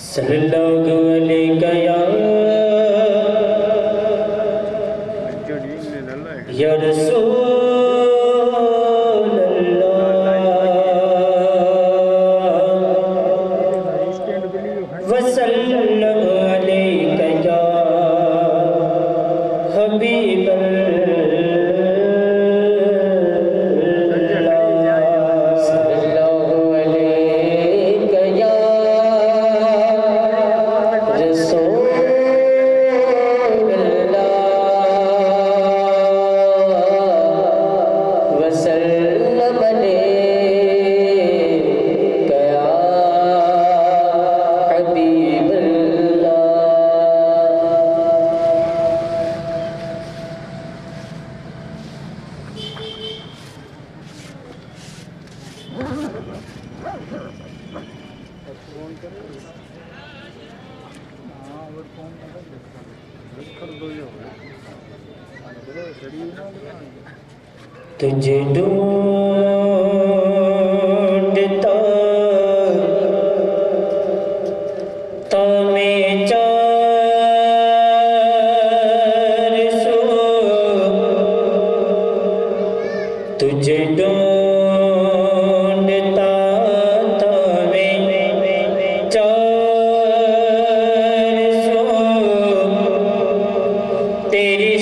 صلی اللہ علیہ یا رسول اللہ وسلم علیہ یا حبیب تجھے ڈھونڈتا تا میں چار سو تجھے ڈھونڈتا تا میں چار سو تیری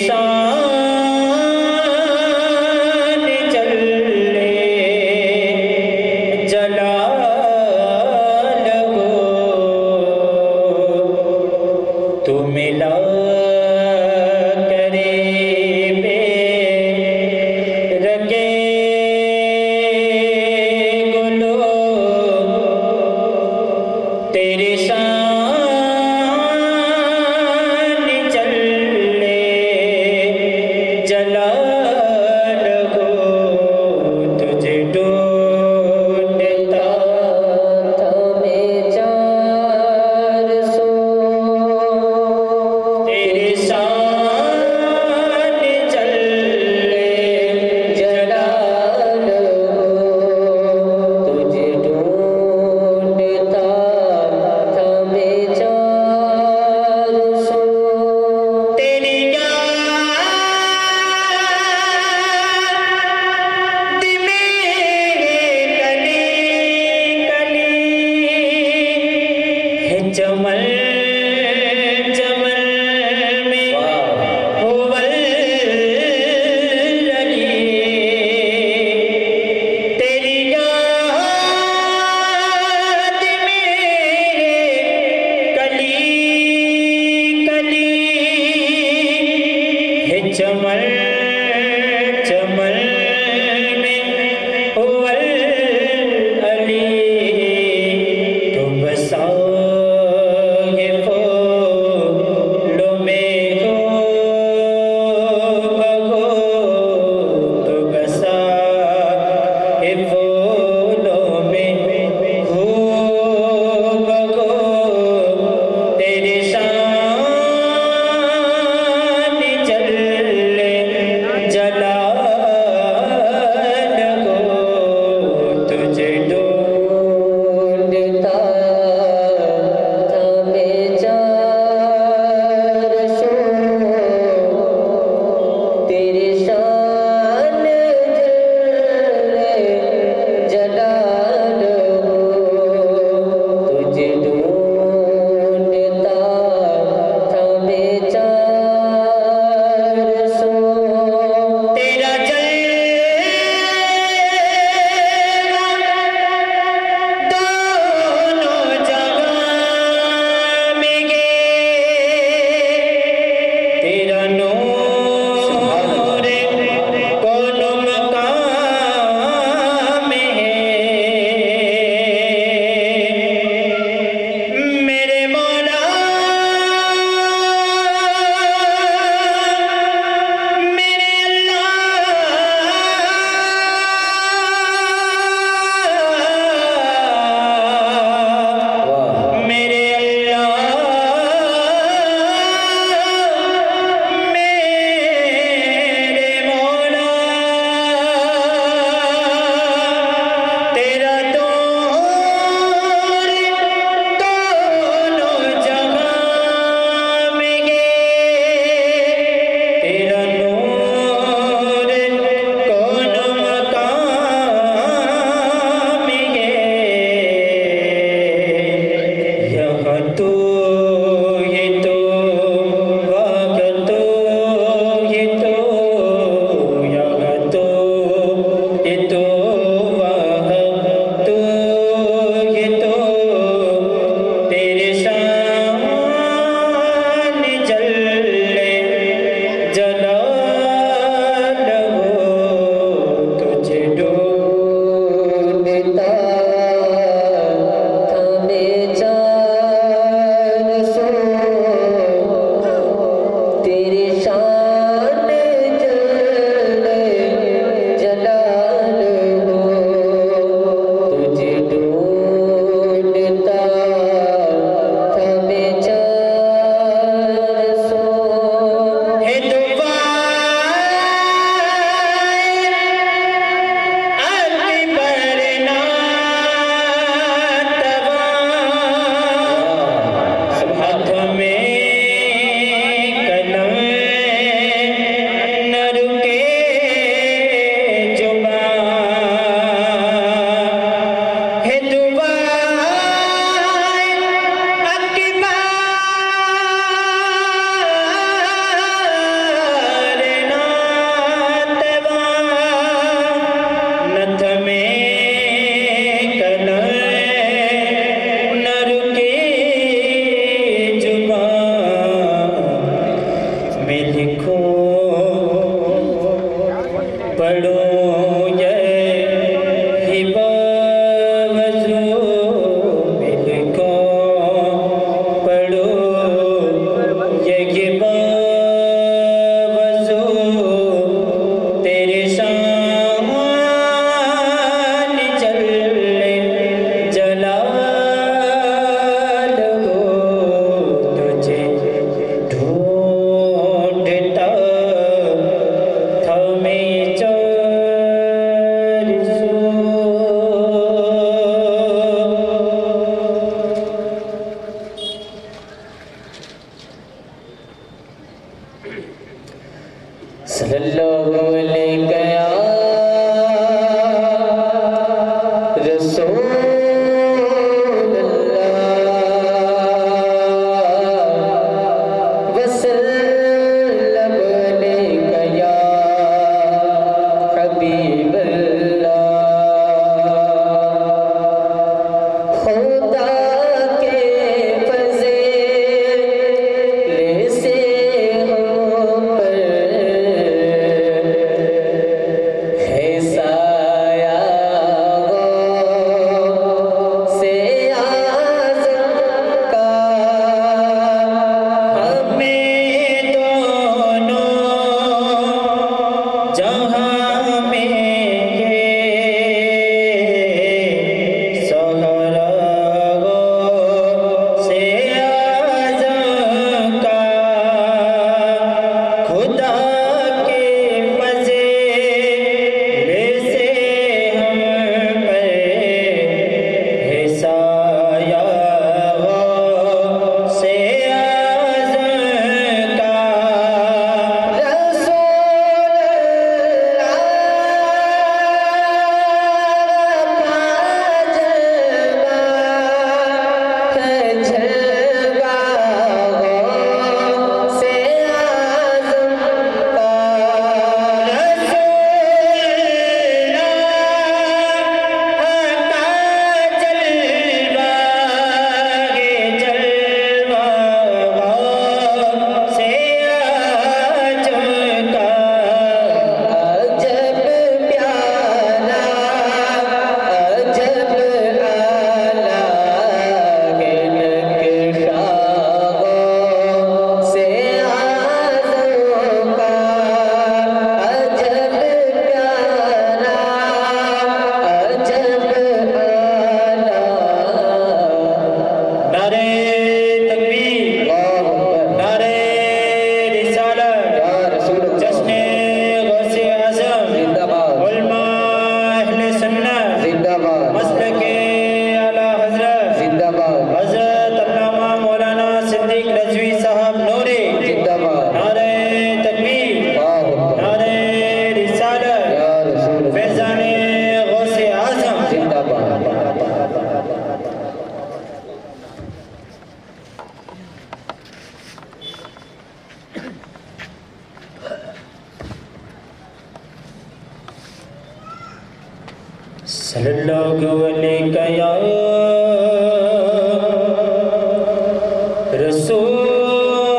صلی اللہ علیہ یا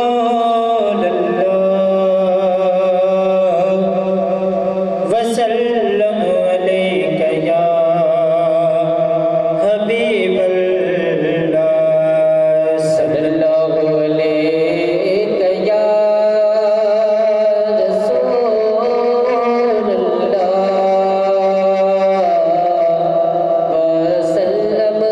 رسول اللہ وسلم علیک یا حبیب اللہ صلی اللہ علیہ یا رسول اللہ وسلم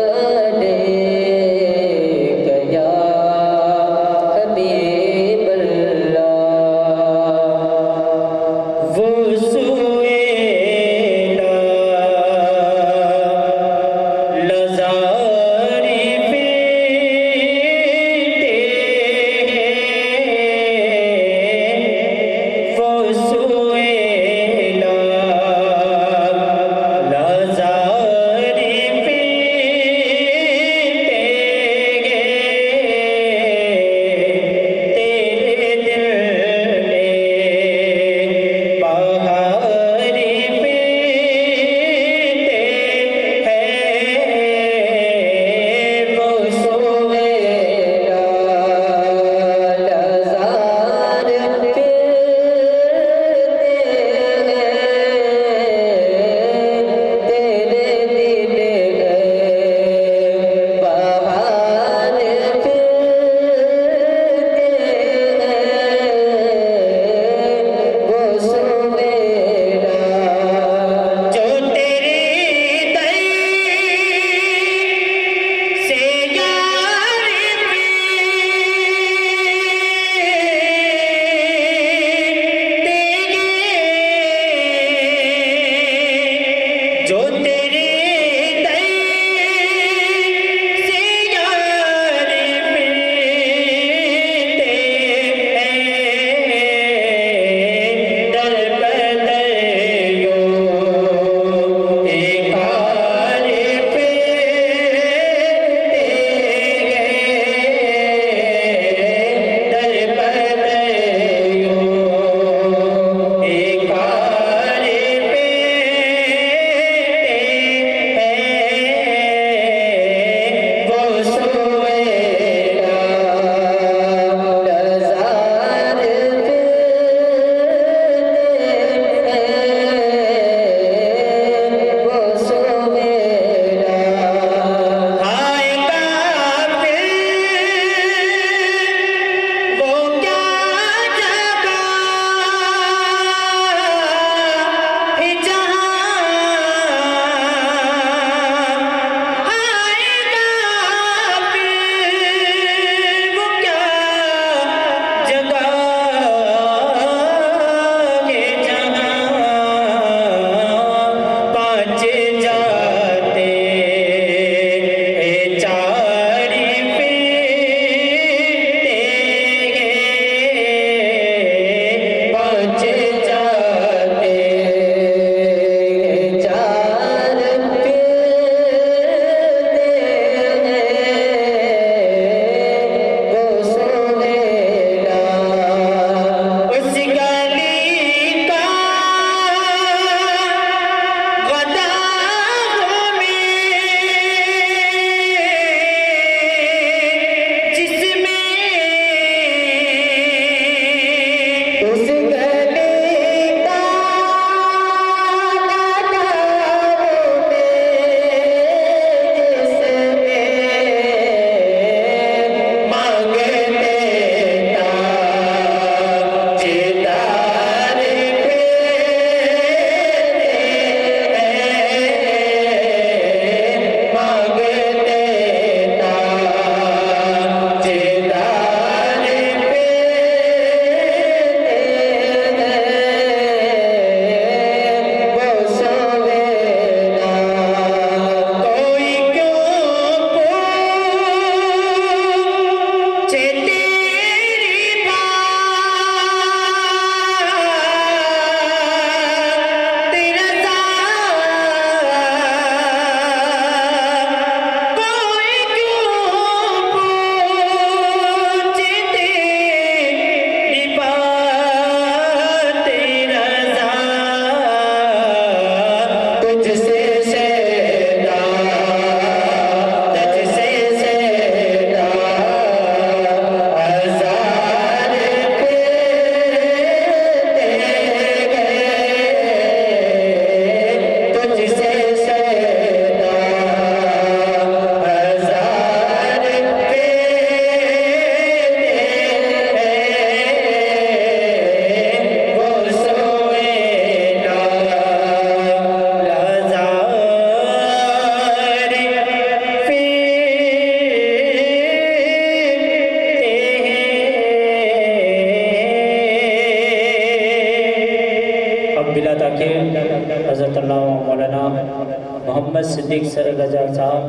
صدیق سرگزار صاحب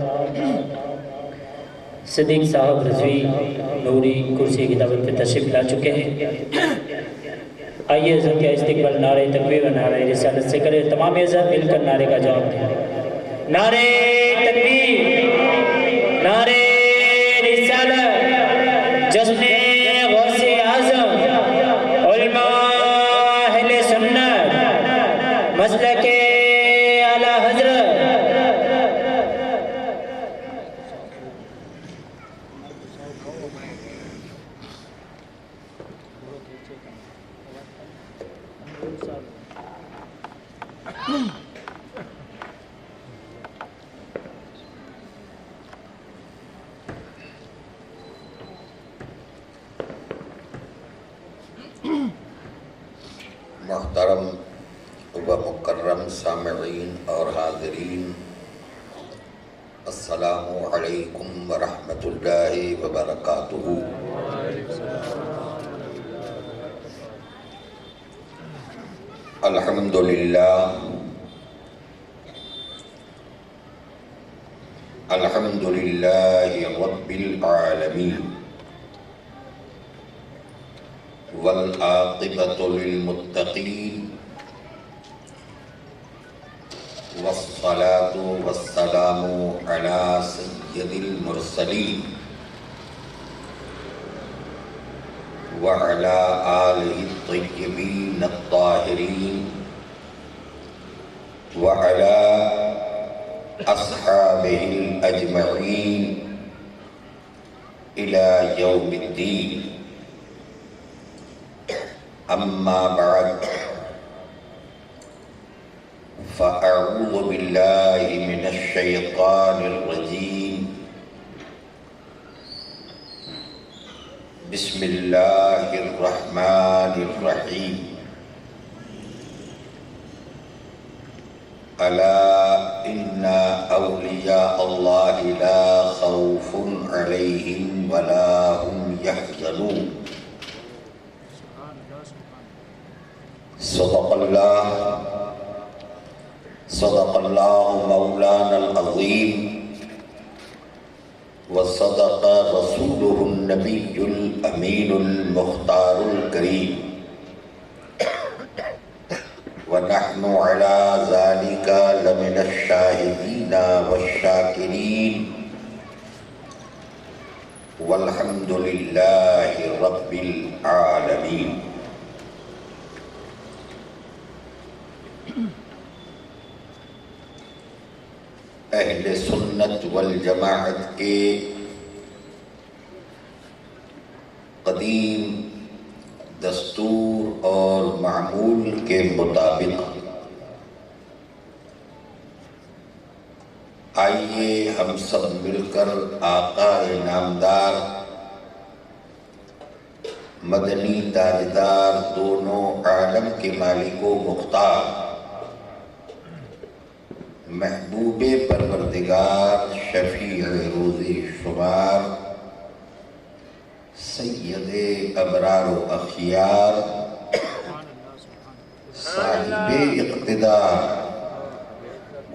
صدیق صاحب رضوی نوری کرسی کی دعوت پہ تشریف لا چکے ہیں. آئیے حضرت کا استقبال نعرہ تکبیر و نعرہ رسالت سے کرے. تمام حضرت مل کر نعرے کا جواب دیں. نعرہ تکبیر، نعرہ رسالت، جشن غوث اعظم، علماء اہل سنت، مسلک اعلی حضرت. محترم و مکرم سامعین اور حاضرین، السلام علیکم ورحمۃ اللہ وبرکاتہ. الحمدللہ رب العالمین والعاقبۃ للمتقین والصلاة والسلام علی سید المرسلین وعلی آلہ الطیبین الطاہرین وعلی اصحابہ الاجمعین الی یوم الدین. اما بعد فاعوذ باللہ من الشیطان الرجیم. بسم اللہ الرحمن الرحیم. الا ان اولیاء اللہ لا خوف علیہم ولا هم يحزنون. صدق اللہ مولانا العظیم وصدق رسولہ النبی الامین المختار الکریم ونحن علی ذلک لمن الشاہدین والشاکرین والحمد للہ رب العالمین. اہل سنت والجماعت کے قدیم دستور اور معمول کے مطابق آئیے ہم سب مل کر آقا نامدار مدنی تاجدار دونوں عالم کے مالک و مختار محبوب پروردگار شفیع روز شمار سید ابرار و اخیار صاحب اقتدار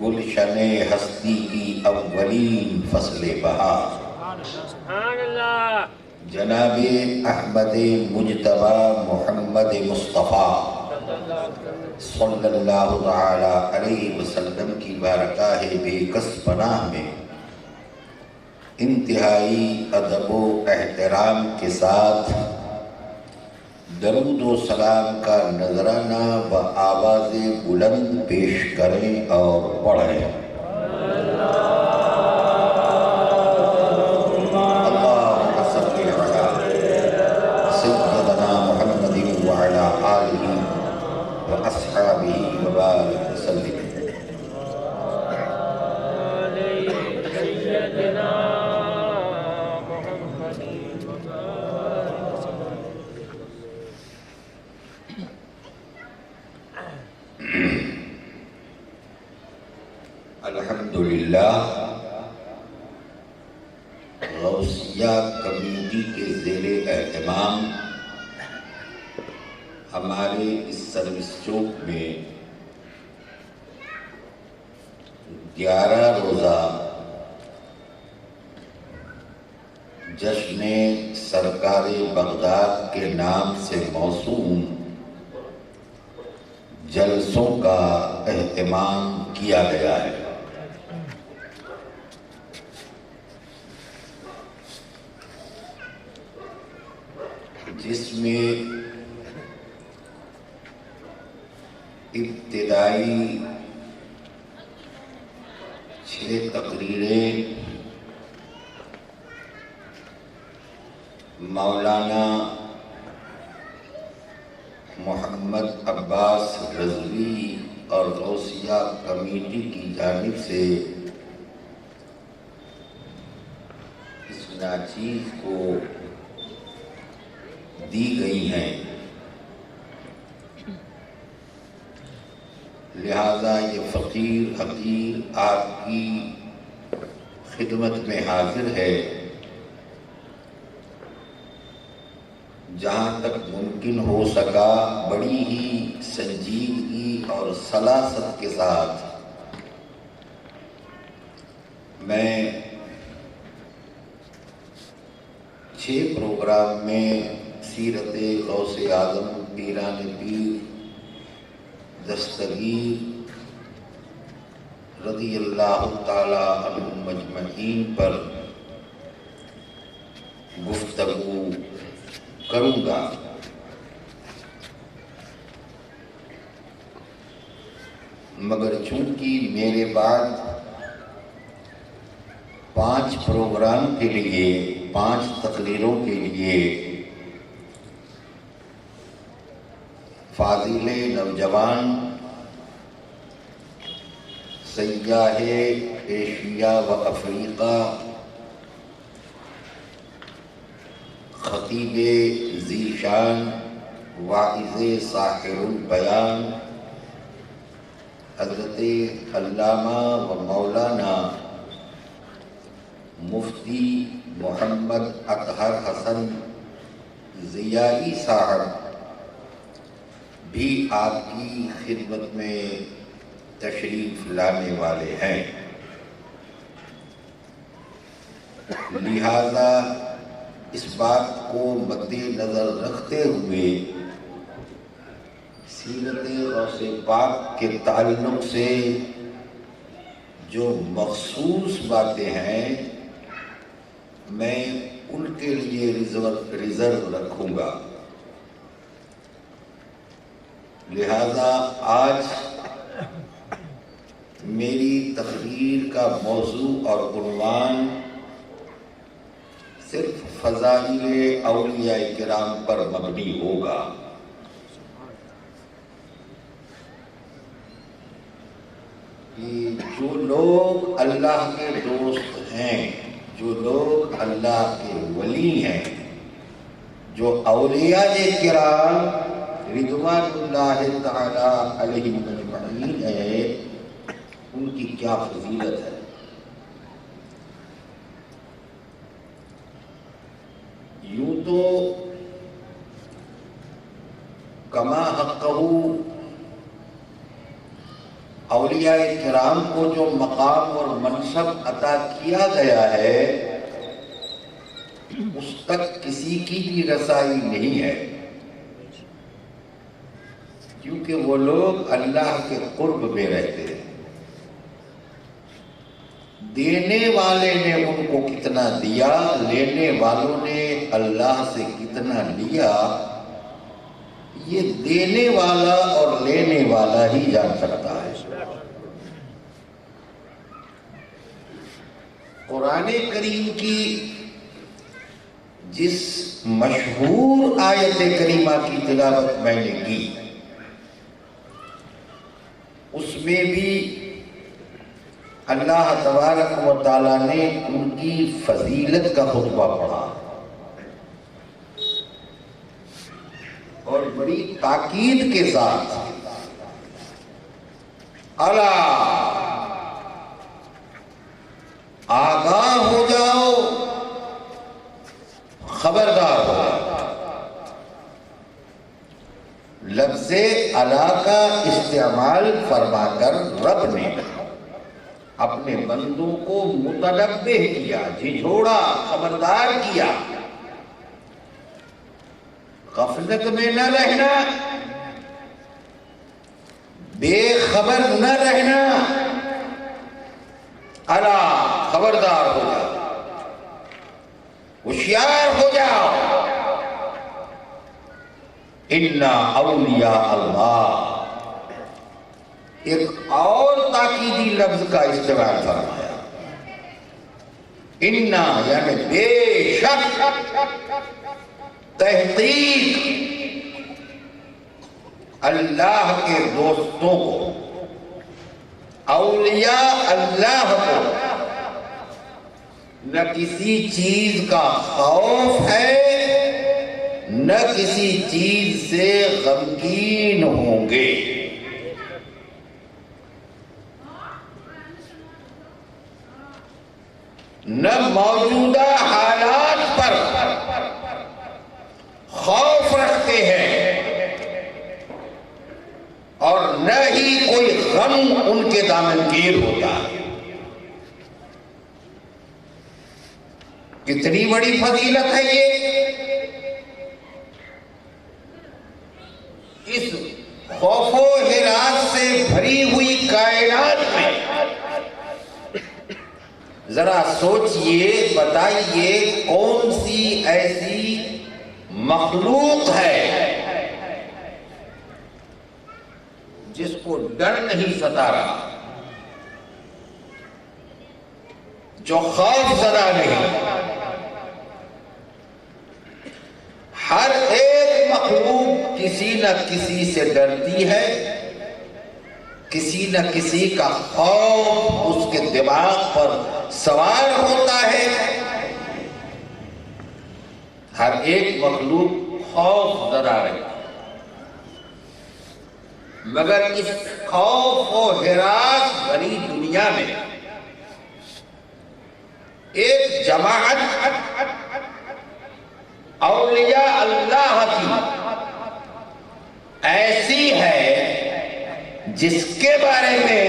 گلشن ہستی کی اولین فصل بہار جناب احمد مجتبی محمد مصطفیٰ صلی اللہ تعالی علیہ وسلم کی بارگاہ بے کس پناہ میں انتہائی ادب و احترام کے ساتھ درود و سلام کا نذرانہ و آواز بلند پیش کریں اور پڑھیں. اللہم صلی علی سیدنا محمد وعلی آلہ وأصحابه وبارك وسلم. الحمدللہ غوثیہ کمیونٹی کے زیر اہتمام ہمارے اس سروس چوک میں 11 روزہ جشن سرکار بغداد کے نام سے موسوم جلسوں کا اہتمام کیا گیا ہے۔ جس میں ابتدائی 6 تقریریں مولانا محمد عباس رضوی اور غوثیہ کمیٹی کی جانب سے اس ناچیز کو دی گئی ہیں، لہذا یہ فقیر حقیر آپ کی خدمت میں حاضر ہے۔ جہاں تک ممکن ہو سکا بڑی ہی سنجیدگی اور سلاست کے ساتھ میں 6 پروگرام میں سیرت غوث اعظم پیران پیر دستگیر رضی اللہ تعالی عنہم مجمعین پر گفتگو کروں گا۔ مگر چونکہ میرے بعد 5 پروگرام کے لیے 5 تقریروں کے لیے فاضل نوجوان سیاح ایشیا و افریقہ خطیب ذیشان واعظ ساحر البیان حضرت علامہ و مولانا مفتی محمد اطہر حسن ضیائی صاحب بھی آپ کی خدمت میں تشریف لانے والے ہیں، لہذا اس بات کو مد نظر رکھتے ہوئے سیرت غوث پاک کے تعلق سے جو مخصوص باتیں ہیں میں ان کے لیے ریزرو رکھوں گا۔ لہذا آج میری تقریر کا موضوع اور عنوان صرف فضائل اولیاء کرام پر مبنی ہوگا۔ کہ جو لوگ اللہ کے دوست ہیں، جو لوگ اللہ کے ولی ہیں، جو اولیاء کرام رضوان اللہ تعالی علیہم اجمعین ہے، ان کی کیا فضیلت ہے۔ یوں تو کما حقہ اولیاء کرام کو جو مقام اور منصب عطا کیا گیا ہے اس تک کسی کی بھی رسائی نہیں ہے، کیونکہ وہ لوگ اللہ کے قرب میں رہتے ہیں۔ دینے والے نے ان کو کتنا دیا، لینے والوں نے اللہ سے کتنا لیا، یہ دینے والا اور لینے والا ہی جان سکتا ہے۔ قرآن کریم کی جس مشہور آیت کریمہ کی تلاوت میں نے کی، اس میں بھی اللہ تبارک و تعالیٰ نے ان کی فضیلت کا خطبہ پڑھا اور بڑی تاکید کے ساتھ الا آگاہ ہو جاؤ، خبردار ہو جاؤ۔ لفظ الا کا استعمال فرما کر رب نے اپنے بندوں کو متنبہ کیا، جھنجھوڑا، خبردار کیا، غفلت میں نہ رہنا، بے خبر نہ رہنا، الا خبردار ہو جاؤ، ہوشیار ہو جاؤ، اِنَّ اولیاء اللہ۔ ایک اور تاکیدی لفظ کا استعمال فرمایا، اِنَّ یعنی بے شک، تحقیق اللہ کے دوستوں کو، اولیاء اللہ کو نہ کسی چیز کا خوف ہے، نہ کسی چیز سے غمگین ہوں گے۔ نہ موجودہ حالات پر خوف رکھتے ہیں اور نہ ہی کوئی غم ان کے دامنگیر ہوتا ہے۔ کتنی بڑی فضیلت ہے یہ، اس خوف و ہراس سے بھری ہوئی کائنات میں ذرا سوچئے، بتائیے کون سی ایسی مخلوق ہے جس کو ڈر نہیں ستا رہا، جو خوف زدہ نہیں۔ ہر ایک مخلوق کسی نہ کسی سے ڈرتی ہے، کسی نہ کسی کا خوف اس کے دماغ پر سوار ہوتا ہے۔ ہر ایک مخلوق خوف زدہ رہتا ہے، مگر اس خوف و ہراس بھری دنیا میں ایک جماعت اولیاء اللہ کی ایسی ہے جس کے بارے میں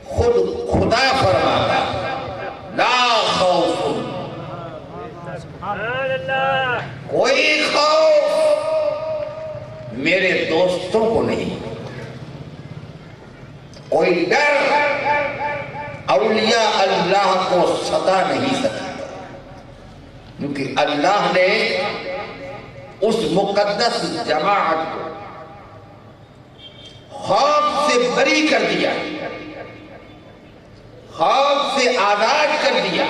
خود خدا فرماتا، لا خوف، کوئی خوف میرے دوستوں کو نہیں، کوئی ڈر اولیاء اللہ کو ستا نہیں سکتا، کیونکہ اللہ نے اس مقدس جماعت کو خوف سے بری کر دیا، خوف سے آزاد کر دیا۔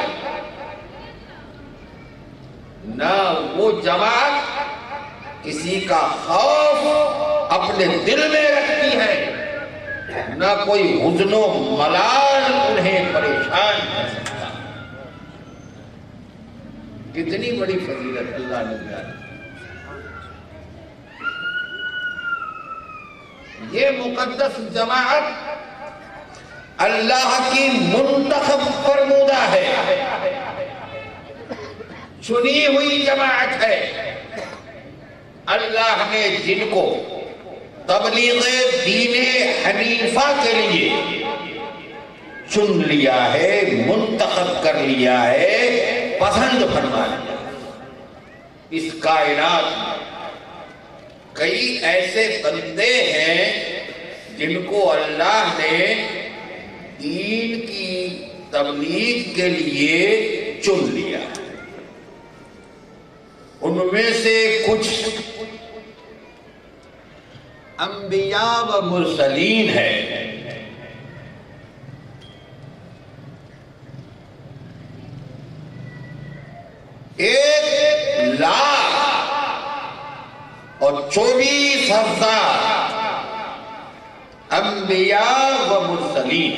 نہ وہ جماعت کسی کا خوف اپنے دل میں رکھتی ہے، نہ کوئی حزن و ملال انہیں پریشان کر سکتا۔ کتنی بڑی فضیلت اللہ نے بیان کی۔ یہ مقدس جماعت اللہ کی منتخب فرمودہ ہے، چنی ہوئی جماعت ہے۔ اللہ نے جن کو تبلیغ دین حنیفہ کے لیے چن لیا ہے، منتخب کر لیا ہے، پسند فرما لیا۔ اس کائنات میں کئی ایسے بندے ہیں جن کو اللہ نے دین کی تبلیغ کے لیے چن لیا۔ ان میں سے کچھ انبیاء و مرسلین ہیں، ایک لاکھ اور 24,000 انبیاء و مرسلین۔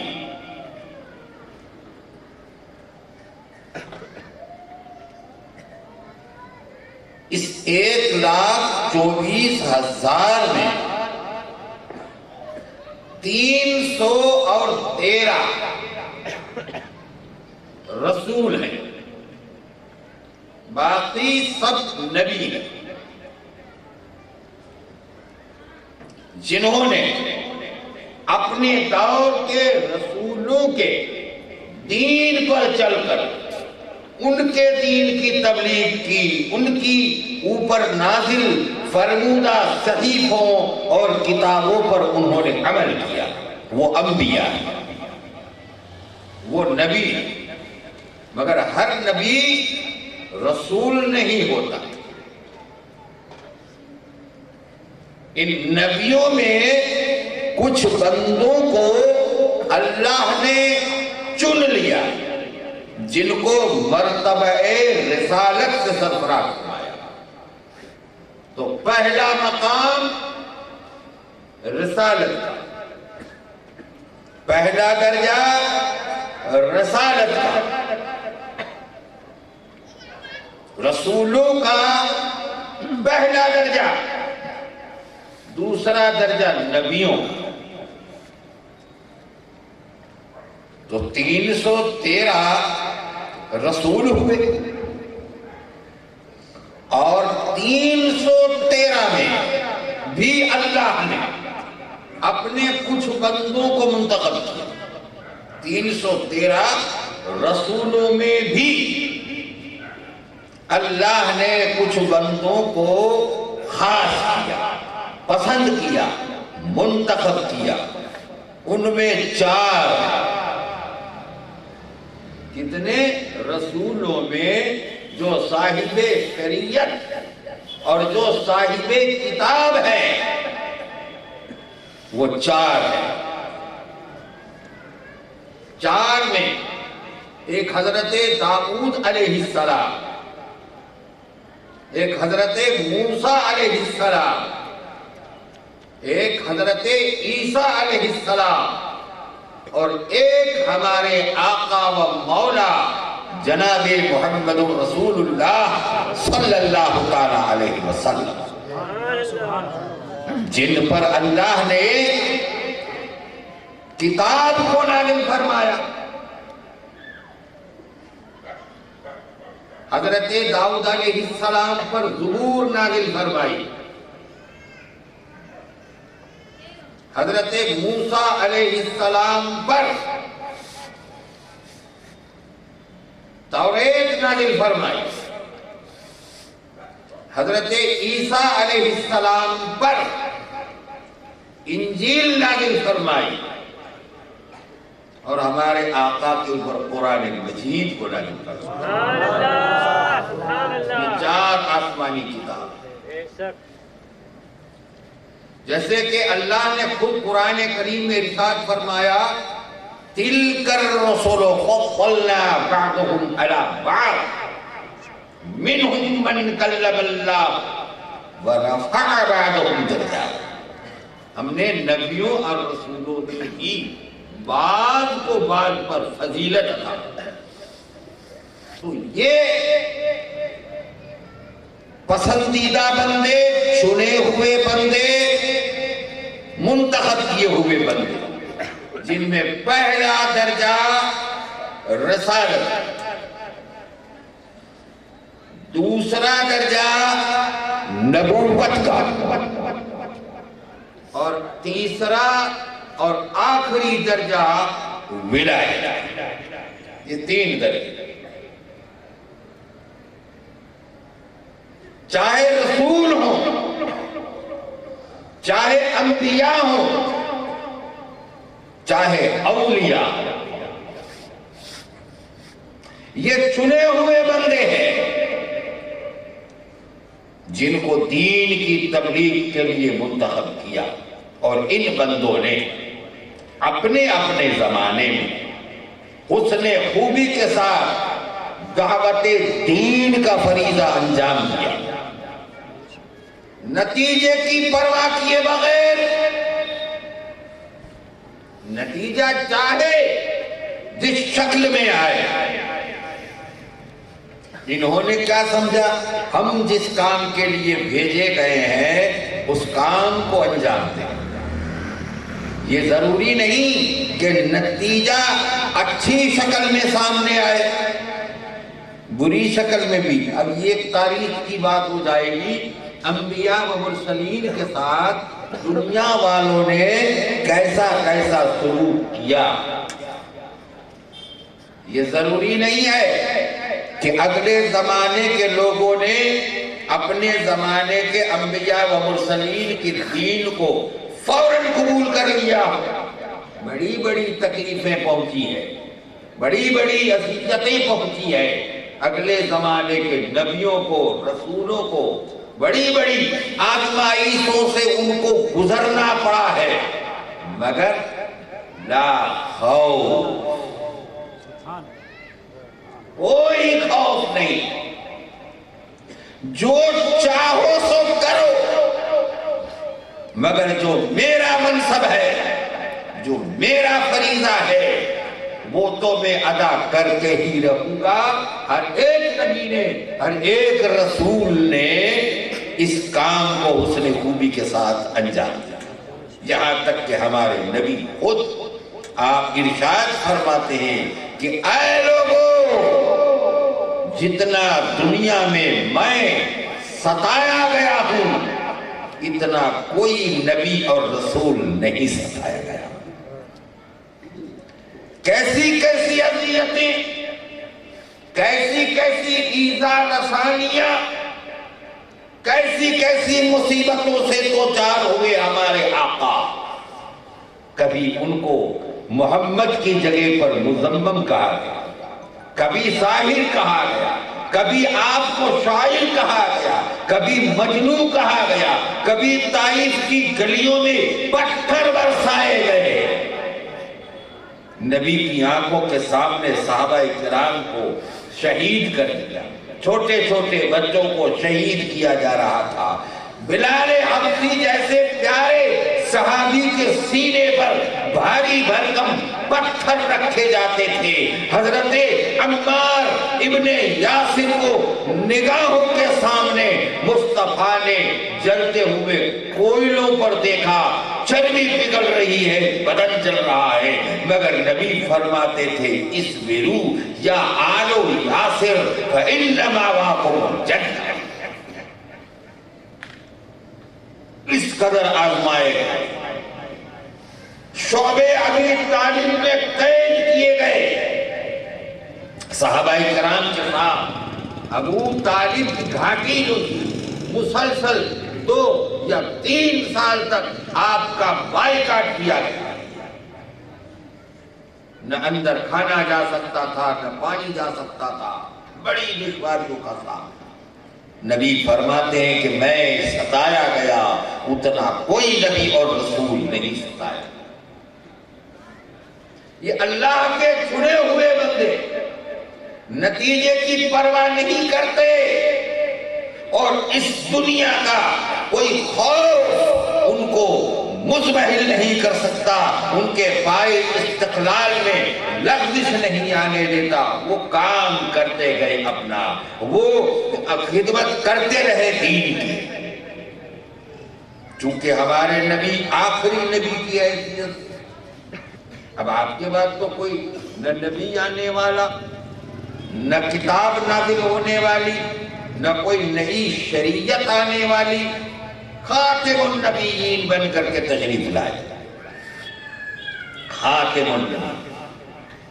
اس 1,24,000 میں 313 رسول ہیں، باقی سب نبی ہیں، جنہوں نے اپنے دور کے رسولوں رسولوں کے دین پر چل کر ان کے دین کی تبلیغ کی، ان کی اوپر نازل فرمودہ صحیفوں اور کتابوں پر انہوں نے عمل کیا، وہ انبیاء ہیں، وہ نبی ہیں۔ مگر ہر نبی رسول نہیں ہوتا۔ ان نبیوں میں کچھ بندوں کو اللہ نے چن لیا، جن کو مرتبہ رسالت سے سرفراز فرمایا۔ تو پہلا مقام رسالت کا، پہلا درجہ رسالت کا، رسولوں کا پہلا درجہ، دوسرا درجہ نبیوں کا۔ تو 313 رسول ہوئے، اور 313 میں بھی اللہ نے اپنے کچھ بندوں کو منتخب کیا۔ 313 رسولوں میں بھی اللہ نے کچھ بندوں کو خاص کیا، پسند کیا، منتخب کیا۔ ان میں 4 کتنے رسولوں میں جو صاحب شریعت اور جو صاحب کتاب ہے وہ 4 ہیں۔ 4 میں ایک حضرت داؤد علیہ السلام، ایک حضرت موسیٰ علیہ السلام، ایک حضرت عیسیٰ علیہ السلام، اور ایک ہمارے آقا و مولا جناب محمد رسول اللہ صلی اللہ تعالی علیہ وسلم، جن پر اللہ نے کتاب کو نازل فرمایا۔ حضرت داؤد علیہ السلام پر زبور نازل فرمائی، حضرت موسیٰ علیہ السلام پر توریت نازل فرمائی، حضرت عیسیٰ علیہ السلام پر انجیل نازل فرمائی، اور ہمارے آقا کے اوپر قرآن مجید کو نازل فرمائی۔ یہ 4 آسمانی کتاب، جیسے کہ اللہ نے خود قرآن کریم میں ارشاد فرمایا، تِلْكَ الرُّسُلُ فَضَّلْنَا بَعْضَهُمْ عَلَى بَعْضٍ مِّنْهُمْ مَنْ كَلَّمَ اللَّهُ وَرَفَعَ بَعْضَهُمْ دَرَجَاتٍ۔ ہم نے نبیوں اور رسولوں میں ہی بعض کو بعض پر فضیلت عطا کی۔ تو یہ پسندیدہ بندے، چنے ہوئے بندے، منتخب کیے ہوئے بندے، جن میں پہلا درجہ رسالت، دوسرا درجہ نبوت کا، اور تیسرا اور آخری درجہ ولایت۔ یہ 3 درجے، چاہے رسول ہوں، چاہے انبیاء ہوں، چاہے اولیاء، یہ چنے ہوئے بندے ہیں جن کو دین کی تبلیغ کے لیے منتخب کیا، اور ان بندوں نے اپنے اپنے زمانے میں حسن خوبی کے ساتھ دعوت دین کا فریضہ انجام دیا، نتیجے کی پرواہ کیے بغیر۔ نتیجہ چاہے جس شکل میں آئے، انہوں نے کیا سمجھا، ہم جس کام کے لیے بھیجے گئے ہیں اس کام کو انجام دیں۔ یہ ضروری نہیں کہ نتیجہ اچھی شکل میں سامنے آئے، بری شکل میں بھی۔ اب یہ تاریخ کی بات ہو جائے گی، انبیاء و مرسلین کے ساتھ دنیا والوں نے کیسا کیسا سلوک کیا۔ یہ ضروری نہیں ہے کہ اگلے زمانے کے لوگوں نے اپنے زمانے کے انبیاء و مرسلین کی دین کو فوراً قبول کر لیا. بڑی بڑی تکلیفیں پہنچی ہیں، بڑی بڑی اذیتیں پہنچی ہیں اگلے زمانے کے نبیوں کو، رسولوں کو، بڑی بڑی آزمائشوں سے ان کو گزرنا پڑا ہے، مگر لا خوف، کوئی خوف نہیں. جو چاہو سو کرو، مگر جو میرا منصب ہے، جو میرا فریضہ ہے، وہ تو میں ادا کر کے ہی رہوں گا. ہر ایک نبی نے، ہر ایک رسول نے اس کام کو حسن خوبی کے ساتھ انجام دیا. یہاں تک کہ ہمارے نبی خود آپ ارشاد فرماتے ہیں کہ اے لوگوں، جتنا دنیا میں ستایا گیا ہوں، اتنا کوئی نبی اور رسول نہیں ستایا گیا. کیسی کیسی اذیتیں، کیسی کیسی ایذا رسانیاں، کیسی کیسی مصیبتوں سے دوچار ہوئے ہمارے آقا. کبھی ان کو محمد کی جگہ پر مذمم کہا گیا، کبھی ساحر کہا گیا، کبھی آپ کو شاعر کہا گیا، کبھی مجنون کہا گیا، کبھی طائف کی گلیوں میں پتھر برسائے گئے. نبی کی آنکھوں کے سامنے صحابہ کرام کو شہید کر دیا، چھوٹے چھوٹے بچوں کو شہید کیا جا رہا تھا. بلال حبشی جیسے پیارے صحابی کے سینے پر بھاری بھرکم پتھر رکھے جاتے تھے. حضرت عمار ابن یاسر کو نگاہوں کے سامنے مصطفیٰ نے جلتے ہوئے کوئلوں پر دیکھا، چربی پگھل رہی ہے، بدن جل رہا ہے، مگر نبی فرماتے تھے اصبروا یا آل یاسر فإن مأواکم الجنہ. اس قدر آزمائے گئے، شعبے ابی طالب میں قید کیے گئے. صحابہ کرام کے ساتھ ابو طالب کی گھاٹی جو تھی، مسلسل 2 یا 3 سال تک آپ کا بائیکاٹ کیا گیا. نہ اندر کھانا جا سکتا تھا، نہ پانی جا سکتا تھا، بڑی دشواریوں کا سامنا. نبی فرماتے ہیں کہ میں ستایا گیا اتنا کوئی نبی اور رسول نہیں ستایا. یہ اللہ کے چنے ہوئے بندے نتیجے کی پرواہ نہیں کرتے، اور اس دنیا کا کوئی خوف ان کو مزمحل نہیں کر سکتا، ان کے پائے استقلال میں لغزش نہیں آنے دیتا. وہ کام کرتے گئے اپنا، وہ خدمت کرتے رہے دین کی. چونکہ ہمارے نبی آخری نبی کی حیثیت، اب آپ کے بعد تو کوئی نہ نبی آنے والا، نہ کتاب نازل ہونے والی، نہ کوئی نئی شریعت آنے والی، خاتم النبیین بن کر کے تشریف لائے. خاتم النبیین.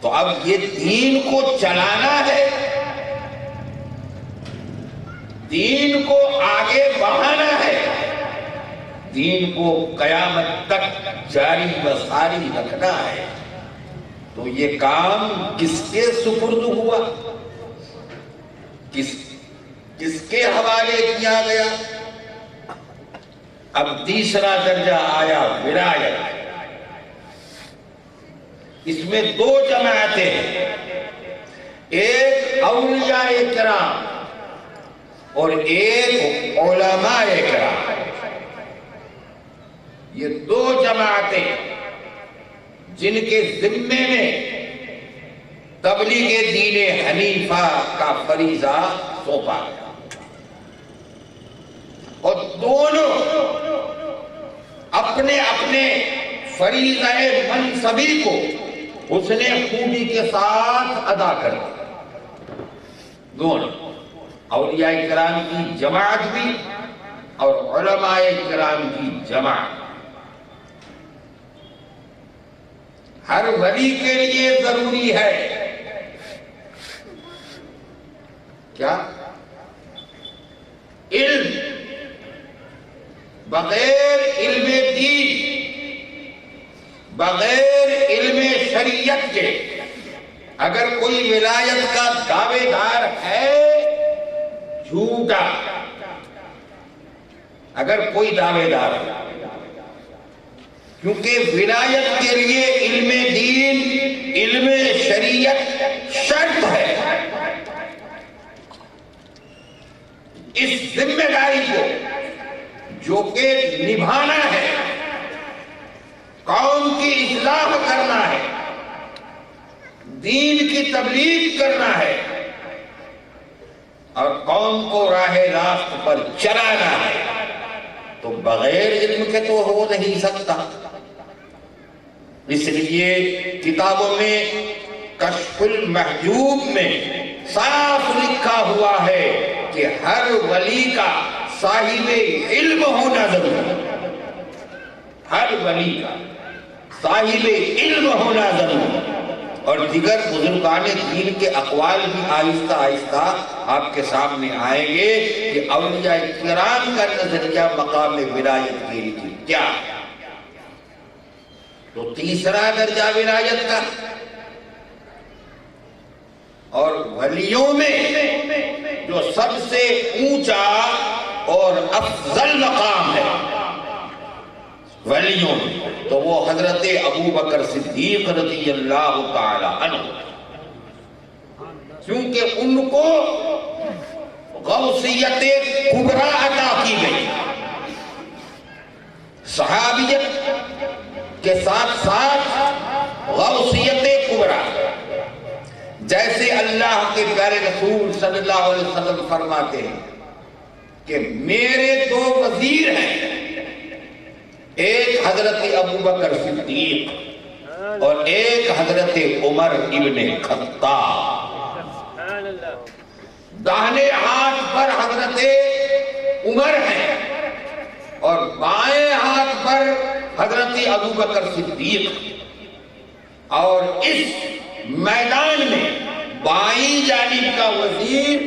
تو اب یہ دین کو چلانا ہے، دین کو آگے بڑھانا ہے، دین کو قیامت تک جاری و ساری رکھنا ہے. تو یہ کام کس کے سپرد ہوا، کس کے حوالے کیا گیا؟ اب تیسرا درجہ آیا ولایت. اس میں 2 جماعتیں ہیں، ایک اولیاء کرام اور ایک علماء کرام. یہ 2 جماعتیں جن کے ذمے میں تبلیغ دین حنیفہ کا فریضہ سونپا گیا، اور دونوں اپنے اپنے فریضہ منصبی کو حسن خوبی کے ساتھ ادا کرتے. دونوں اولیاء کرام کی جماعت بھی اور علماء کرام کی جماعت. ہر ولی کے لیے ضروری ہے کیا؟ علم. بغیر علم دین، بغیر علم شریعت کے اگر کوئی ولایت کا دعوے دار ہے جھوٹا، اگر کوئی دعوے دار ہے، کیونکہ ولایت کے لیے علم دین، علم شریعت شرط ہے. اس ذمہ داری کو جو کہ نبھانا ہے، قوم کی اصلاح کرنا ہے، دین کی تبلیغ کرنا ہے اور قوم کو راہ راست پر چلانا ہے، تو بغیر علم کے تو ہو نہیں سکتا. اس لیے کتابوں میں کشف المحجوب میں صاف لکھا ہوا ہے کہ ہر ولی کا صاحب علم ہونا ضروری ہے. ہر ولی کا صاحب علم ہونا ضروری ہے. اور دیگر بزرگان دین کے اقوال بھی آہستہ آہستہ آپ کے سامنے آئیں گے کہ اولیاء کرام کا نظریہ مقام ولایت کے لیے کیا. تو تیسرا درجہ ولایت کا، اور ولیوں میں جو سب سے اونچا اور افضل مقام ہے ولیوں میں، تو وہ حضرت ابو بکر صدیق رضی اللہ تعالی عنہ، کیونکہ ان کو غوثیت کبریٰ عطا کی گئی. صحابیت کے ساتھ ساتھ غوثیت کبریٰ، جیسے اللہ کے پیارے رسول صلی اللہ علیہ وسلم فرماتے ہیں کہ میرے دو وزیر ہیں، ایک حضرت ابو بکر صدیق اور ایک حضرت عمر ابن خطاب. داہنے ہاتھ پر حضرت عمر ہیں اور بائیں ہاتھ پر حضرت ابو بکر صدیق. اور اس میدان میں بائیں جانب کا وزیر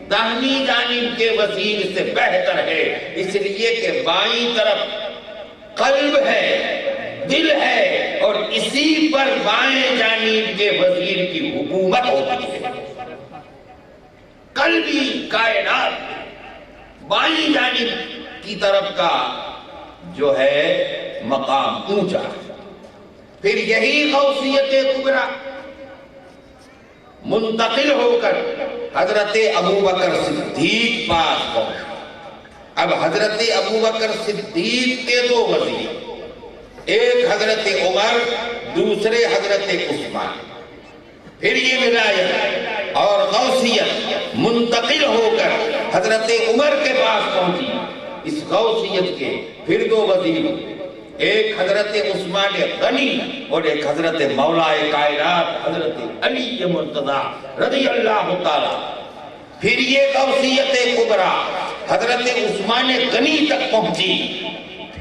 داہنی جانب کے وزیر سے بہتر ہے، اس لیے کہ بائیں طرف قلب ہے، دل ہے، اور اسی پر بائیں جانب کے وزیر کی حکومت ہوتی ہے. قلبی کائنات بائیں جانب کی طرف کا جو ہے مقام اونچا ہے. پھر یہی غوثیت کبریٰ منتقل ہو کر حضرت ابو بکر صدیق پاس پہنچ. اب حضرت ابو بکر صدیق کے دو وزیر، ایک حضرت عمر، دوسرے حضرت عثمان. پھر یہ ولایت اور غوثیت منتقل ہو کر حضرت عمر کے پاس پہنچی. اس غوثیت کے پھر دو وزیر، ایک حضرت عثمان غنی اور ایک حضرت مولا کائنات حضرت علی مرتضیٰ رضی اللہ تعالی. پھر یہ غوثیت کبریٰ حضرت عثمان غنی تک پہنچی.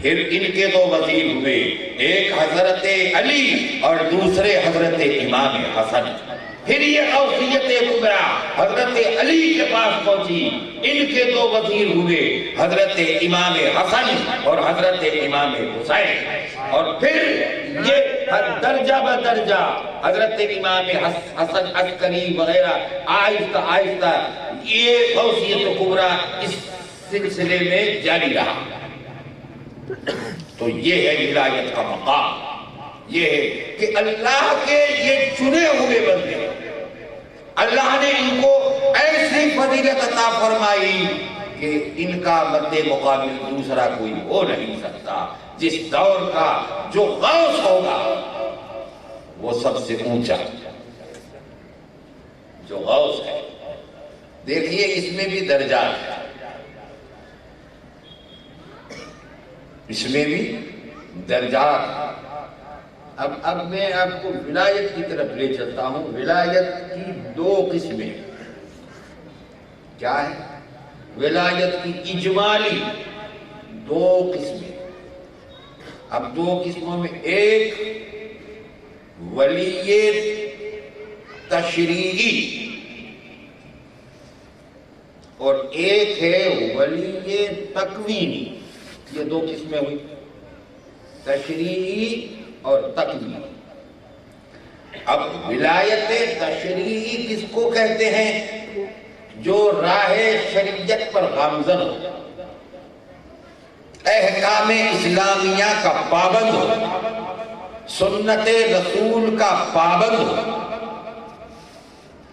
پھر ان کے دو وزیر ہوئے، ایک حضرت علی اور دوسرے حضرت امام حسن. پھر یہ غوثیت کبریٰ حضرت علی کے پاس پہنچی، ان کے دو وزیر ہوئے، حضرت امام حسن اور حضرت امام حسین. اور پھر یہ درجہ بدرجہ حضرت امام حسن عسکری وغیرہ آہستہ آہستہ یہ غوثیت کبریٰ اس سلسلے میں جاری رہا. تو یہ ہے ولایت کا مقام. یہ ہے کہ اللہ کے یہ چنے ہوئے بندے، اللہ نے ان کو ایسی فضیلت عطا فرمائی کہ ان کا مد مقابل دوسرا کوئی ہو نہیں سکتا. جس دور کا جو غوث ہوگا وہ سب سے اونچا جو غوث ہے. دیکھیے اس میں بھی درجات ہیں، اس میں بھی درجات. اب میں آپ کو ولایت کی طرف لے چلتا ہوں. ولایت کی دو قسمیں کیا ہے؟ ولایت کی اجمالی دو قسمیں. اب دو قسموں میں ایک ولی تشریعی اور ایک ہے ولی تکوینی. یہ دو قسمیں ہوئی، تشریعی اور تکوینی. اب ولایت تشریعی کس کو کہتے ہیں؟ جو راہ شریعت پر گامزن ہو، احکام اسلامیہ کا پابند ہو، سنت رسول کا پابند ہو،